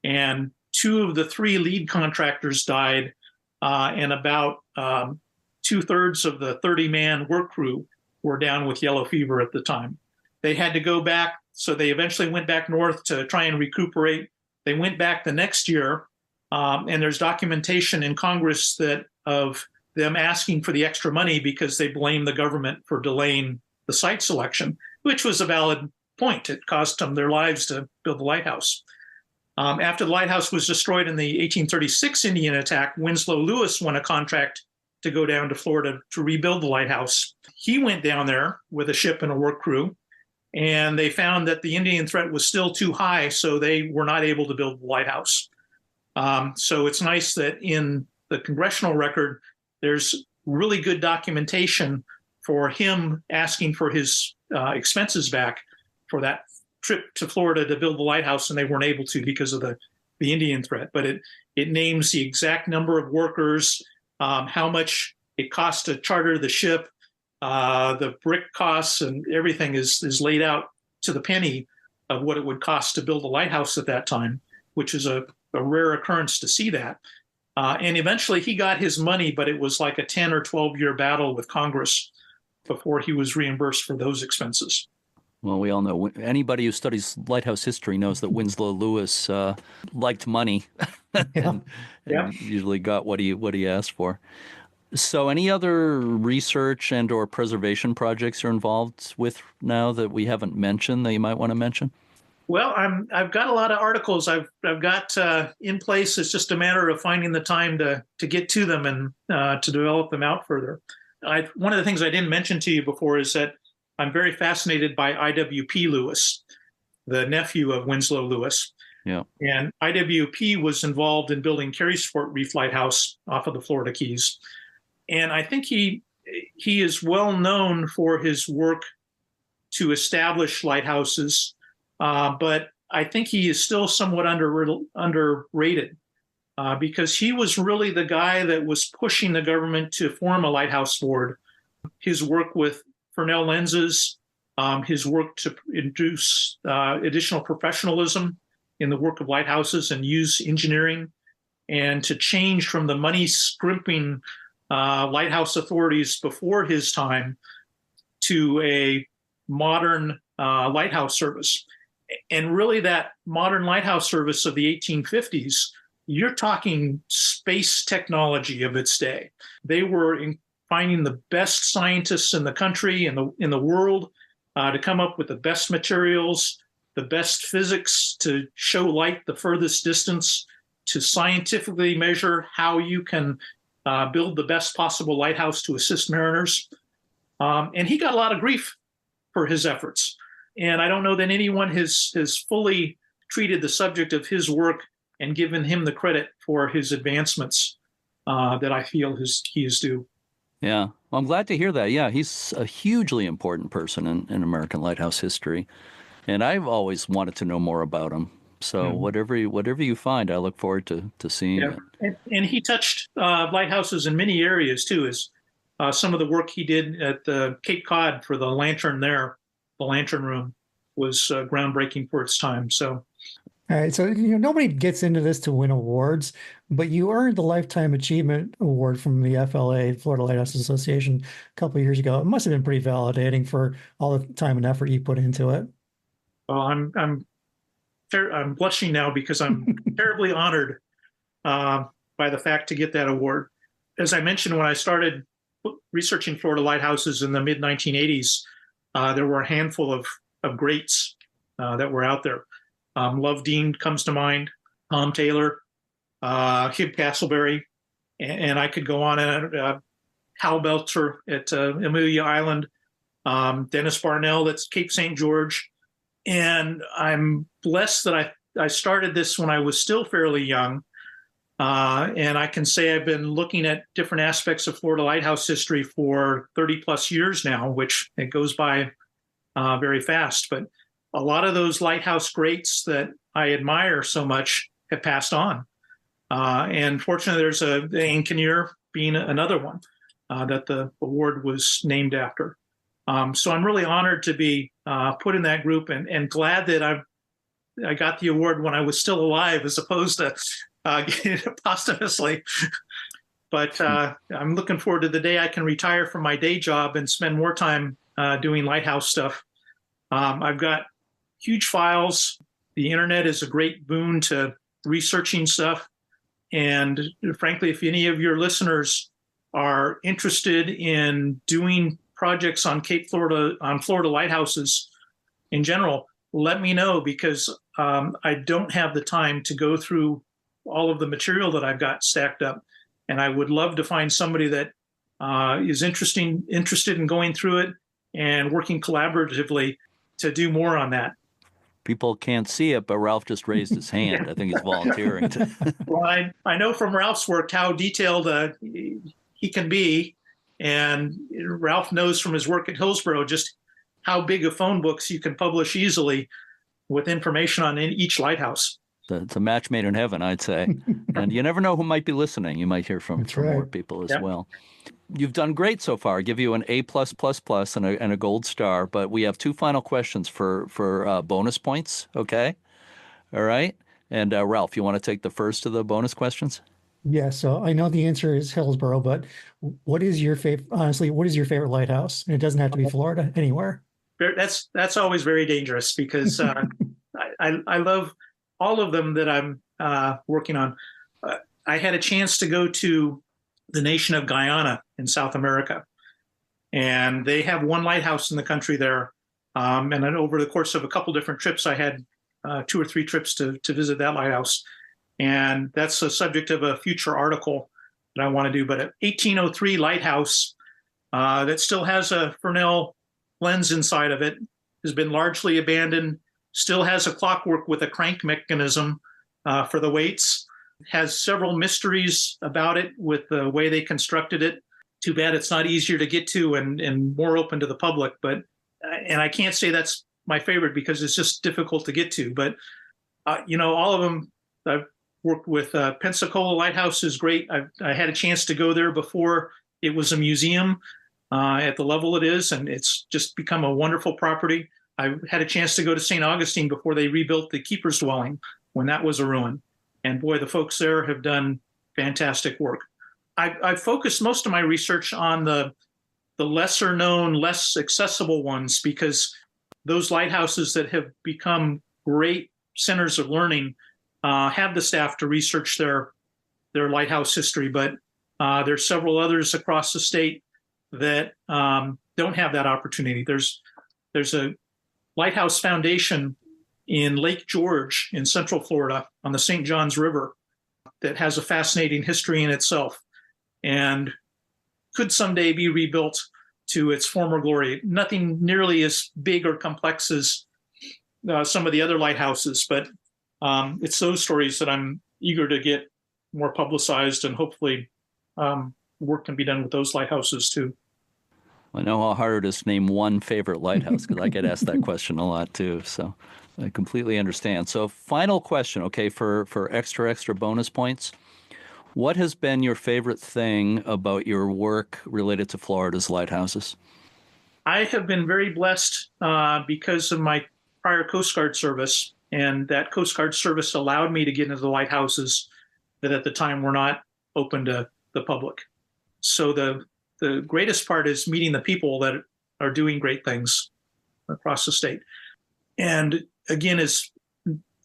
And 2 of the 3 lead contractors died, and about 2/3 of the 30-man work crew were down with yellow fever at the time. They had to go back, so they eventually went back north to try and recuperate. They went back the next year, and there's documentation in Congress of them asking for the extra money because they blame the government for delaying the site selection, which was a valid point. It cost them their lives to build the lighthouse. After the lighthouse was destroyed in the 1836 Indian attack, Winslow Lewis won a contract to go down to Florida to rebuild the lighthouse. He went down there with a ship and a work crew, and they found that the Indian threat was still too high, so they were not able to build the lighthouse. So it's nice that in the congressional record, there's really good documentation for him asking for his expenses back for that trip to Florida to build the lighthouse, and they weren't able to because of the Indian threat. But it names the exact number of workers, how much it costs to charter the ship, the brick costs, and everything is laid out to the penny of what it would cost to build a lighthouse at that time, which is a rare occurrence to see that. And eventually he got his money, but it was like a 10 or 12-year battle with Congress before he was reimbursed for those expenses. Well, we all know, anybody who studies lighthouse history knows that Winslow Lewis liked money and usually got what he asked for. So any other research and or preservation projects you're involved with now that we haven't mentioned that you might want to mention? Well, I've got a lot of articles I've got in place. It's just a matter of finding the time to get to them and to develop them out further. One of the things I didn't mention to you before is that I'm very fascinated by IWP Lewis, the nephew of Winslow Lewis. Yeah. And IWP was involved in building Careysport Reef Lighthouse off of the Florida Keys. And I think he is well known for his work to establish lighthouses, but I think he is still somewhat underrated because he was really the guy that was pushing the government to form a lighthouse board. His work with Fresnel lenses, his work to induce additional professionalism in the work of lighthouses and use engineering, and to change from the money scrimping lighthouse authorities before his time to a modern lighthouse service. And really that modern lighthouse service of the 1850s, you're talking space technology of its day. They were finding the best scientists in the country and in the world to come up with the best materials, the best physics to show light the furthest distance, to scientifically measure how you can build the best possible lighthouse to assist mariners. And he got a lot of grief for his efforts. And I don't know that anyone has fully treated the subject of his work and given him the credit for his advancements that I feel he is due. Yeah, well, I'm glad to hear that. Yeah, he's a hugely important person in American lighthouse history. And I've always wanted to know more about him. So whatever you find, I look forward to seeing it. And he touched lighthouses in many areas, too, as some of the work he did at the Cape Cod for the lantern there, the lantern room, was groundbreaking for its time. So, all right. So, nobody gets into this to win awards, but you earned the Lifetime Achievement Award from the FLA, Florida Lighthouse Association, a couple of years ago. It must have been pretty validating for all the time and effort you put into it. Well, I'm blushing now because I'm terribly honored by the fact to get that award. As I mentioned, when I started researching Florida lighthouses in the mid-1980s, there were a handful of greats that were out there. Love Dean comes to mind, Tom Taylor, Hib Castleberry, and I could go on. And Hal Belcher at Amelia Island, Dennis Barnell at Cape St. George. And I'm blessed that I started this when I was still fairly young. And I can say I've been looking at different aspects of Florida lighthouse history for 30 plus years now, which it goes by very fast. But a lot of those lighthouse greats that I admire so much have passed on. And fortunately, there's Anne Kinnear being another one that the award was named after. So I'm really honored to be put in that group and glad that I got the award when I was still alive as opposed to getting it posthumously. But I'm looking forward to the day I can retire from my day job and spend more time doing lighthouse stuff. I've got huge files. The internet is a great boon to researching stuff. And frankly, if any of your listeners are interested in doing projects on Florida lighthouses in general, let me know, because I don't have the time to go through all of the material that I've got stacked up. And I would love to find somebody that is interested in going through it and working collaboratively to do more on that. People can't see it, but Ralph just raised his hand. I think he's volunteering. Well, I know from Ralph's work how detailed he can be. And Ralph knows from his work at Hillsboro just how big of phone books you can publish easily with information on each lighthouse. It's a match made in heaven, I'd say. And you never know who might be listening. You might hear from more people as well. You've done great so far. I give you an A+++ and a gold star, but we have two final questions for bonus points. Okay. All right. And Ralph, you want to take the first of the bonus questions? Yeah. So I know the answer is Hillsboro, but what is your favorite? Honestly, what is your favorite lighthouse? And it doesn't have to be Florida, anywhere. That's always very dangerous because I love all of them that I'm working on. I had a chance to go to the nation of Guyana in South America, and they have one lighthouse in the country there. And then over the course of a couple different trips, I had 2 or 3 trips to visit that lighthouse. And that's the subject of a future article that I want to do. But an 1803 lighthouse that still has a Fresnel lens inside of it, has been largely abandoned, still has a clockwork with a crank mechanism for the weights, has several mysteries about it with the way they constructed it. Too bad it's not easier to get to and more open to the public. But and I can't say that's my favorite because it's just difficult to get to. But all of them. I've worked with Pensacola Lighthouse is great. I had a chance to go there before it was a museum at the level it is, and it's just become a wonderful property. I had a chance to go to St. Augustine before they rebuilt the keeper's dwelling when that was a ruin. And boy, the folks there have done fantastic work. I've focused most of my research on the lesser known, less accessible ones, because those lighthouses that have become great centers of learning have the staff to research their lighthouse history. But there's several others across the state that don't have that opportunity. There's a lighthouse foundation in Lake George in Central Florida on the St. Johns River that has a fascinating history in itself and could someday be rebuilt to its former glory. Nothing nearly as big or complex as some of the other lighthouses, but it's those stories that I'm eager to get more publicized, and hopefully work can be done with those lighthouses too. I know how hard it is to name one favorite lighthouse because I get asked that question a lot too. So I completely understand. So final question, okay, for extra bonus points. What has been your favorite thing about your work related to Florida's lighthouses? I have been very blessed because of my prior Coast Guard service, and that Coast Guard service allowed me to get into the lighthouses that at the time were not open to the public. So the greatest part is meeting the people that are doing great things across the state. And again, is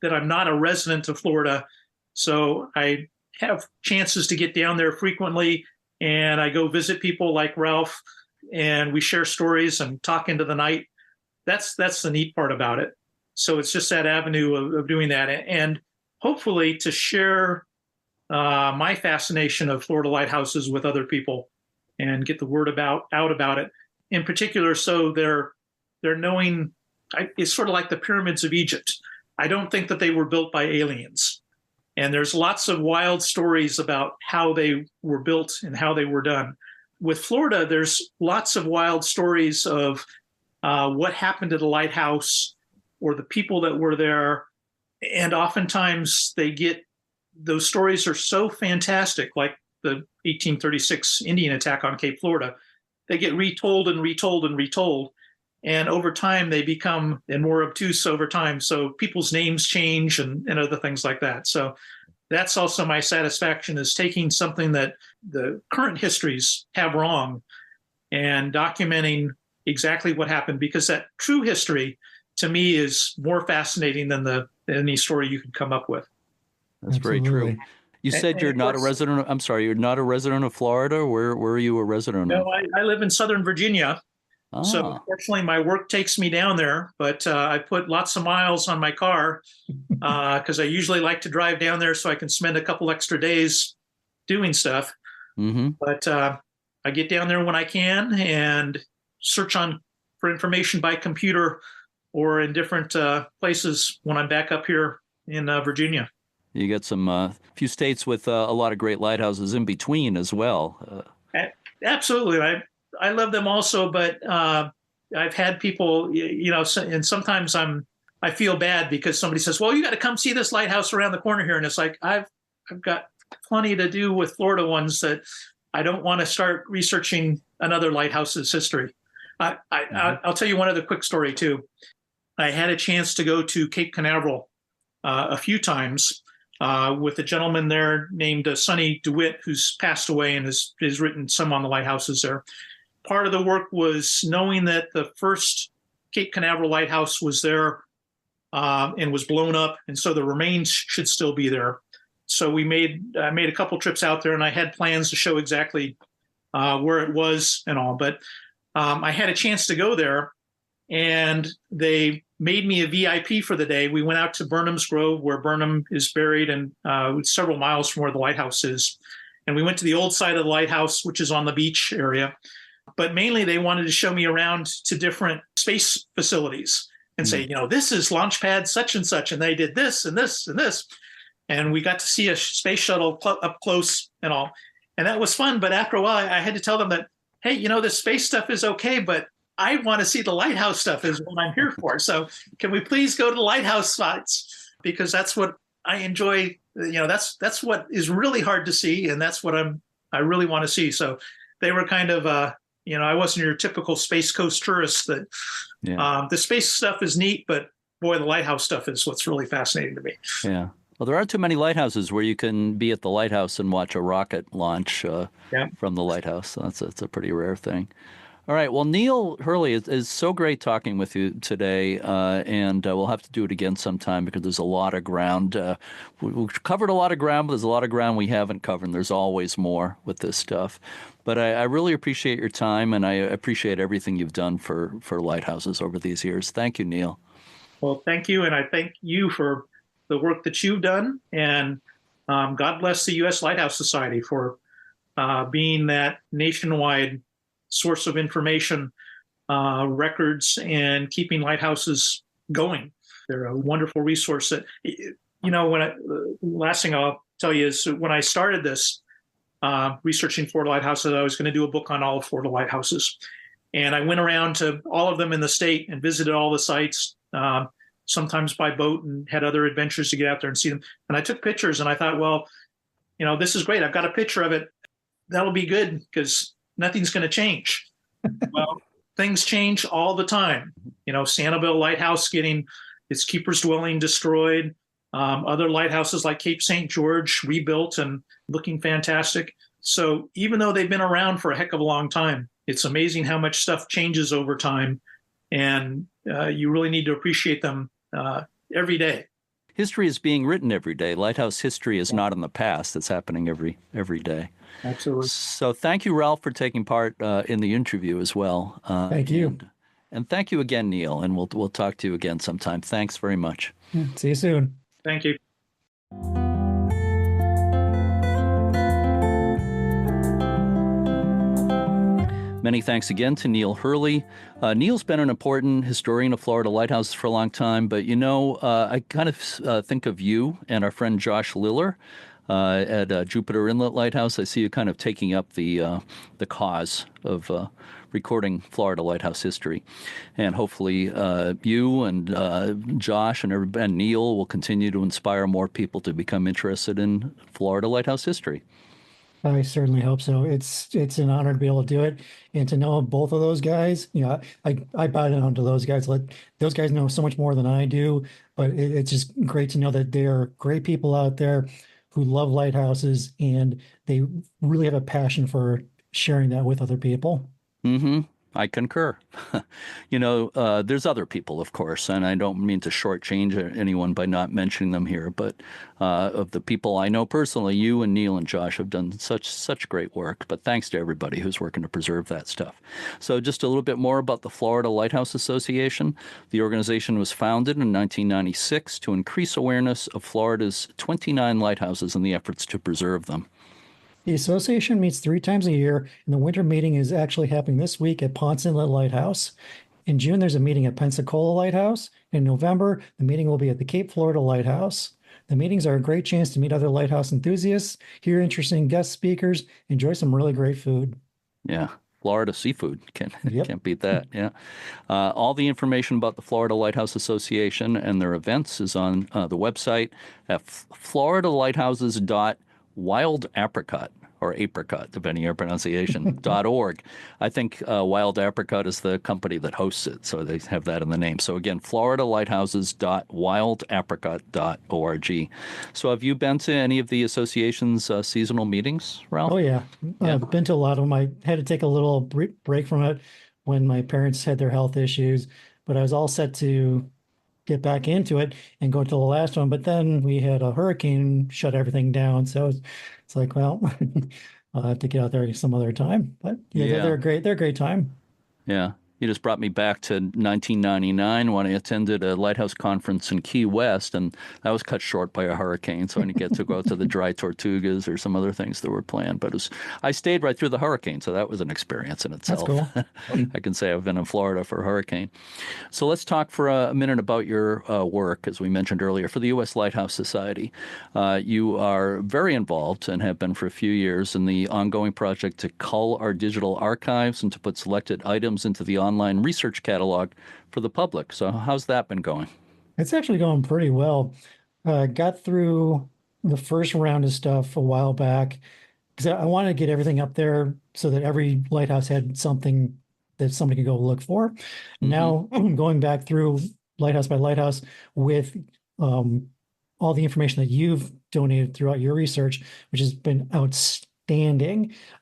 that I'm not a resident of Florida, so I have chances to get down there frequently, and I go visit people like Ralph, and we share stories and talk into the night. That's the neat part about it. So it's just that avenue of doing that, and hopefully to share my fascination of Florida lighthouses with other people and get the word out about it. In particular, so they're knowing. It's sort of like the pyramids of Egypt. I don't think that they were built by aliens. And there's lots of wild stories about how they were built and how they were done. With Florida, there's lots of wild stories of what happened at the lighthouse or the people that were there. And oftentimes those stories are so fantastic, like the 1836 Indian attack on Cape Florida. They get retold and retold and retold. And over time, they become more obtuse over time. So people's names change and other things like that. So that's also my satisfaction, is taking something that the current histories have wrong and documenting exactly what happened, because that true history to me is more fascinating than any story you could come up with. That's Absolutely. Very true. You said you're not a resident. I'm sorry, you're not a resident of Florida. Where are you a resident of? No, I live in Southern Virginia. So unfortunately, my work takes me down there, but I put lots of miles on my car because I usually like to drive down there so I can spend a couple extra days doing stuff. Mm-hmm. But I get down there when I can and search for information by computer or in different places when I'm back up here in Virginia. You get some few states with a lot of great lighthouses in between as well. Absolutely. I love them also, but I've had people, and sometimes I feel bad because somebody says, well, you got to come see this lighthouse around the corner here. And it's like, I've got plenty to do with Florida ones that I don't want to start researching another lighthouse's history. I'll tell you one other quick story too. I had a chance to go to Cape Canaveral a few times with a gentleman there named Sonny DeWitt, who's passed away and has written some on the lighthouses there. Part of the work was knowing that the first Cape Canaveral lighthouse was there and was blown up, and so the remains should still be there. So I made a couple trips out there, and I had plans to show exactly where it was and all. But I had a chance to go there, and they made me a VIP for the day. We went out to Burnham's Grove, where Burnham is buried, and several miles from where the lighthouse is. And we went to the old side of the lighthouse, which is on the beach area. But mainly they wanted to show me around to different space facilities and say, this is launch pad such and such, and they did this and this and this. And we got to see a space shuttle up close and all. And that was fun. But after a while, I had to tell them that, hey, this space stuff is okay, but I want to see the lighthouse stuff is what I'm here for. So can we please go to the lighthouse spots? Because that's what I enjoy. That's what is really hard to see. And that's what I really want to see. So they were kind of, I wasn't your typical Space Coast tourist that the space stuff is neat, but boy, the lighthouse stuff is what's really fascinating to me. Yeah. Well, there aren't too many lighthouses where you can be at the lighthouse and watch a rocket launch from the lighthouse. So that's a pretty rare thing. All right. Well, Neil Hurley, is so great talking with you today, and we'll have to do it again sometime because there's a lot of ground. We've covered a lot of ground, but there's a lot of ground we haven't covered, and there's always more with this stuff. But I really appreciate your time, and I appreciate everything you've done for lighthouses over these years. Thank you, Neil. Well, thank you, and I thank you for the work that you've done, and God bless the U.S. Lighthouse Society for being that nationwide source of information, records, and keeping lighthouses going. They're a wonderful resource. That last thing I'll tell you is when I started this researching Florida lighthouses, I was going to do a book on all of Florida lighthouses, and I went around to all of them in the state and visited all the sites. Sometimes by boat, and had other adventures to get out there and see them. And I took pictures, and I thought, well, this is great. I've got a picture of it. That'll be good because nothing's going to change. Well, things change all the time. Sanibel Lighthouse getting its keeper's dwelling destroyed. Other lighthouses like Cape St. George rebuilt and looking fantastic. So even though they've been around for a heck of a long time, it's amazing how much stuff changes over time. And you really need to appreciate them every day. History is being written every day. Lighthouse history is not in the past. It's happening every day. Absolutely. So thank you, Ralph, for taking part in the interview as well. Thank you. And thank you again, Neil. And we'll talk to you again sometime. Thanks very much. See you soon. Thank you. Many thanks again to Neil Hurley. Neil's been an important historian of Florida lighthouses for a long time, but I kind of think of you and our friend Josh Liller at Jupiter Inlet Lighthouse. I see you kind of taking up the cause of recording Florida lighthouse history, and hopefully you and Josh and Neil will continue to inspire more people to become interested in Florida lighthouse history. I certainly hope so. It's an honor to be able to do it and to know both of those guys. I bow down to those guys. Those guys know so much more than I do, but it's just great to know that there are great people out there who love lighthouses and they really have a passion for sharing that with other people. Mm-hmm. I concur. There's other people, of course, and I don't mean to shortchange anyone by not mentioning them here, but of the people I know personally, you and Neil and Josh have done such great work, but thanks to everybody who's working to preserve that stuff. So just a little bit more about the Florida Lighthouse Association. The organization was founded in 1996 to increase awareness of Florida's 29 lighthouses and the efforts to preserve them. The association meets 3 times a year, and the winter meeting is actually happening this week at Ponce Inlet Lighthouse. In June, there's a meeting at Pensacola Lighthouse. In November, the meeting will be at the Cape Florida Lighthouse. The meetings are a great chance to meet other lighthouse enthusiasts, hear interesting guest speakers, enjoy some really great food. Yeah. Florida seafood. Yep. Can't beat that. Yeah. All the information about the Florida Lighthouse Association and their events is on the website at floridalighthouseswildapricot or apricot, depending on your pronunciation, .org. I think Wild Apricot is the company that hosts it, so they have that in the name. So again, floridalighthouseswildapricot.org. So have you been to any of the association's seasonal meetings, Ralph? Oh, yeah. I've been to a lot of them. I had to take a little break from it when my parents had their health issues, but I was all set to get back into it and go to the last one. But then we had a hurricane shut everything down. So it's like, well, I'll have to get out there some other time. But yeah, they're great. They're a great time. Yeah. You just brought me back to 1999 when I attended a Lighthouse conference in Key West, and that was cut short by a hurricane, so I didn't get to go to the Dry Tortugas or some other things that were planned. But I stayed right through the hurricane, so that was an experience in itself. That's cool. I can say I've been in Florida for a hurricane. So let's talk for a minute about your work, as we mentioned earlier, for the U.S. Lighthouse Society. You are very involved and have been for a few years in the ongoing project to cull our digital archives and to put selected items into the online research catalog for the public. So how's that been going? It's actually going pretty well. Got through the first round of stuff a while back because I wanted to get everything up there so that every lighthouse had something that somebody could go look for. Mm-hmm. Now I'm going back through lighthouse by lighthouse with all the information that you've donated throughout your research, which has been outstanding.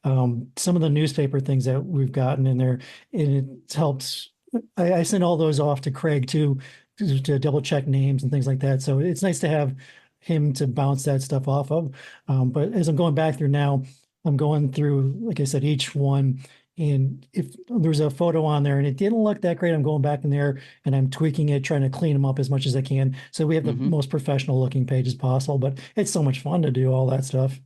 Some of the newspaper things that we've gotten in there, and it helps. I send all those off to Craig to double check names and things like that. So it's nice to have him to bounce that stuff off of. But as I'm going back through now, I'm going through, like I said, each one. And if there's a photo on there and it didn't look that great, I'm going back in there and I'm tweaking it, trying to clean them up as much as I can. So we have the most professional looking pages possible, but it's so much fun to do all that stuff.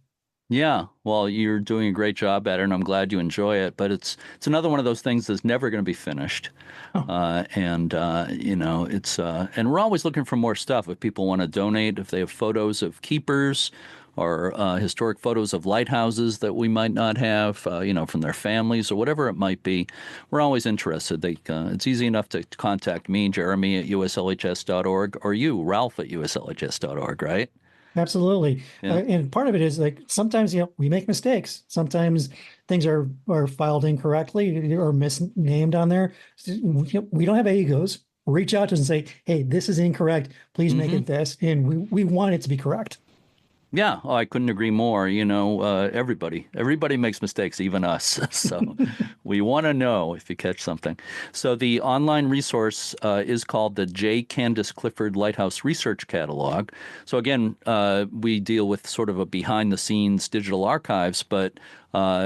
Yeah, well, you're doing a great job at it, and I'm glad you enjoy it. But it's another one of those things that's never going to be finished, and we're always looking for more stuff. If people want to donate, if they have photos of keepers or historic photos of lighthouses that we might not have, from their families or whatever it might be, we're always interested. It's easy enough to contact me, Jeremy at uslhs.org, or you, Ralph at uslhs.org, right? Absolutely. Yeah. And part of it is like sometimes, we make mistakes. Sometimes things are filed incorrectly or misnamed on there. We don't have egos. Reach out to us and say, hey, this is incorrect. Please make it this. And we want it to be correct. Yeah, I couldn't agree more. Everybody makes mistakes, even us. So we want to know if you catch something. So the online resource is called the J. Candace Clifford Lighthouse Research Catalog. So again, we deal with sort of a behind-the-scenes digital archives, but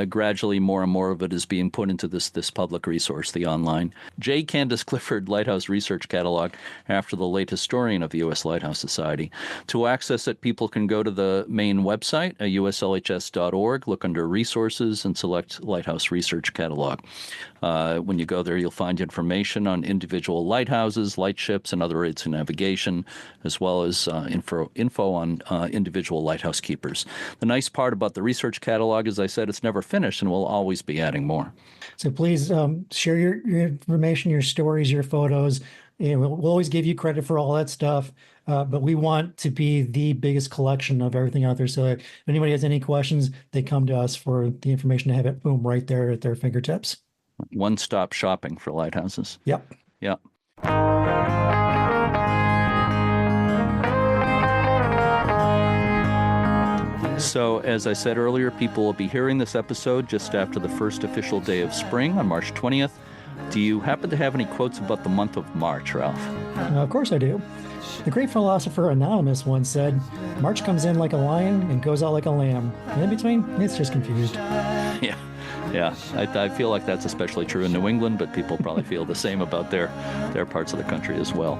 gradually more and more of it is being put into this public resource, the online J. Candace Clifford Lighthouse Research Catalog, after the late historian of the U.S. Lighthouse Society. To access it, people can go to the main website at uslhs.org, look under Resources, and select Lighthouse Research Catalog. When you go there, you'll find information on individual lighthouses, lightships, and other aids to navigation, as well as info on individual lighthouse keepers. The nice part about the research catalog, as I said, it's never finished, and we'll always be adding more. So please share your information, your stories, your photos. And we'll always give you credit for all that stuff. But we want to be the biggest collection of everything out there. So if anybody has any questions, they come to us for the information to have it, boom, right there at their fingertips. One-stop shopping for lighthouses. Yep. Yep. So, as I said earlier, people will be hearing this episode just after the first official day of spring on March 20th. Do you happen to have any quotes about the month of March, Ralph? Of course I do. The great philosopher Anonymous once said, March comes in like a lion and goes out like a lamb. And in between, it's just confused. Yeah, Yeah, I feel like that's especially true in New England, but people probably feel the same about their parts of the country as well.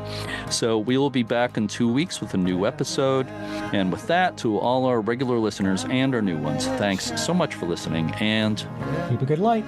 So we will be back in 2 weeks with a new episode. And with that, to all our regular listeners and our new ones, thanks so much for listening, and keep a good light.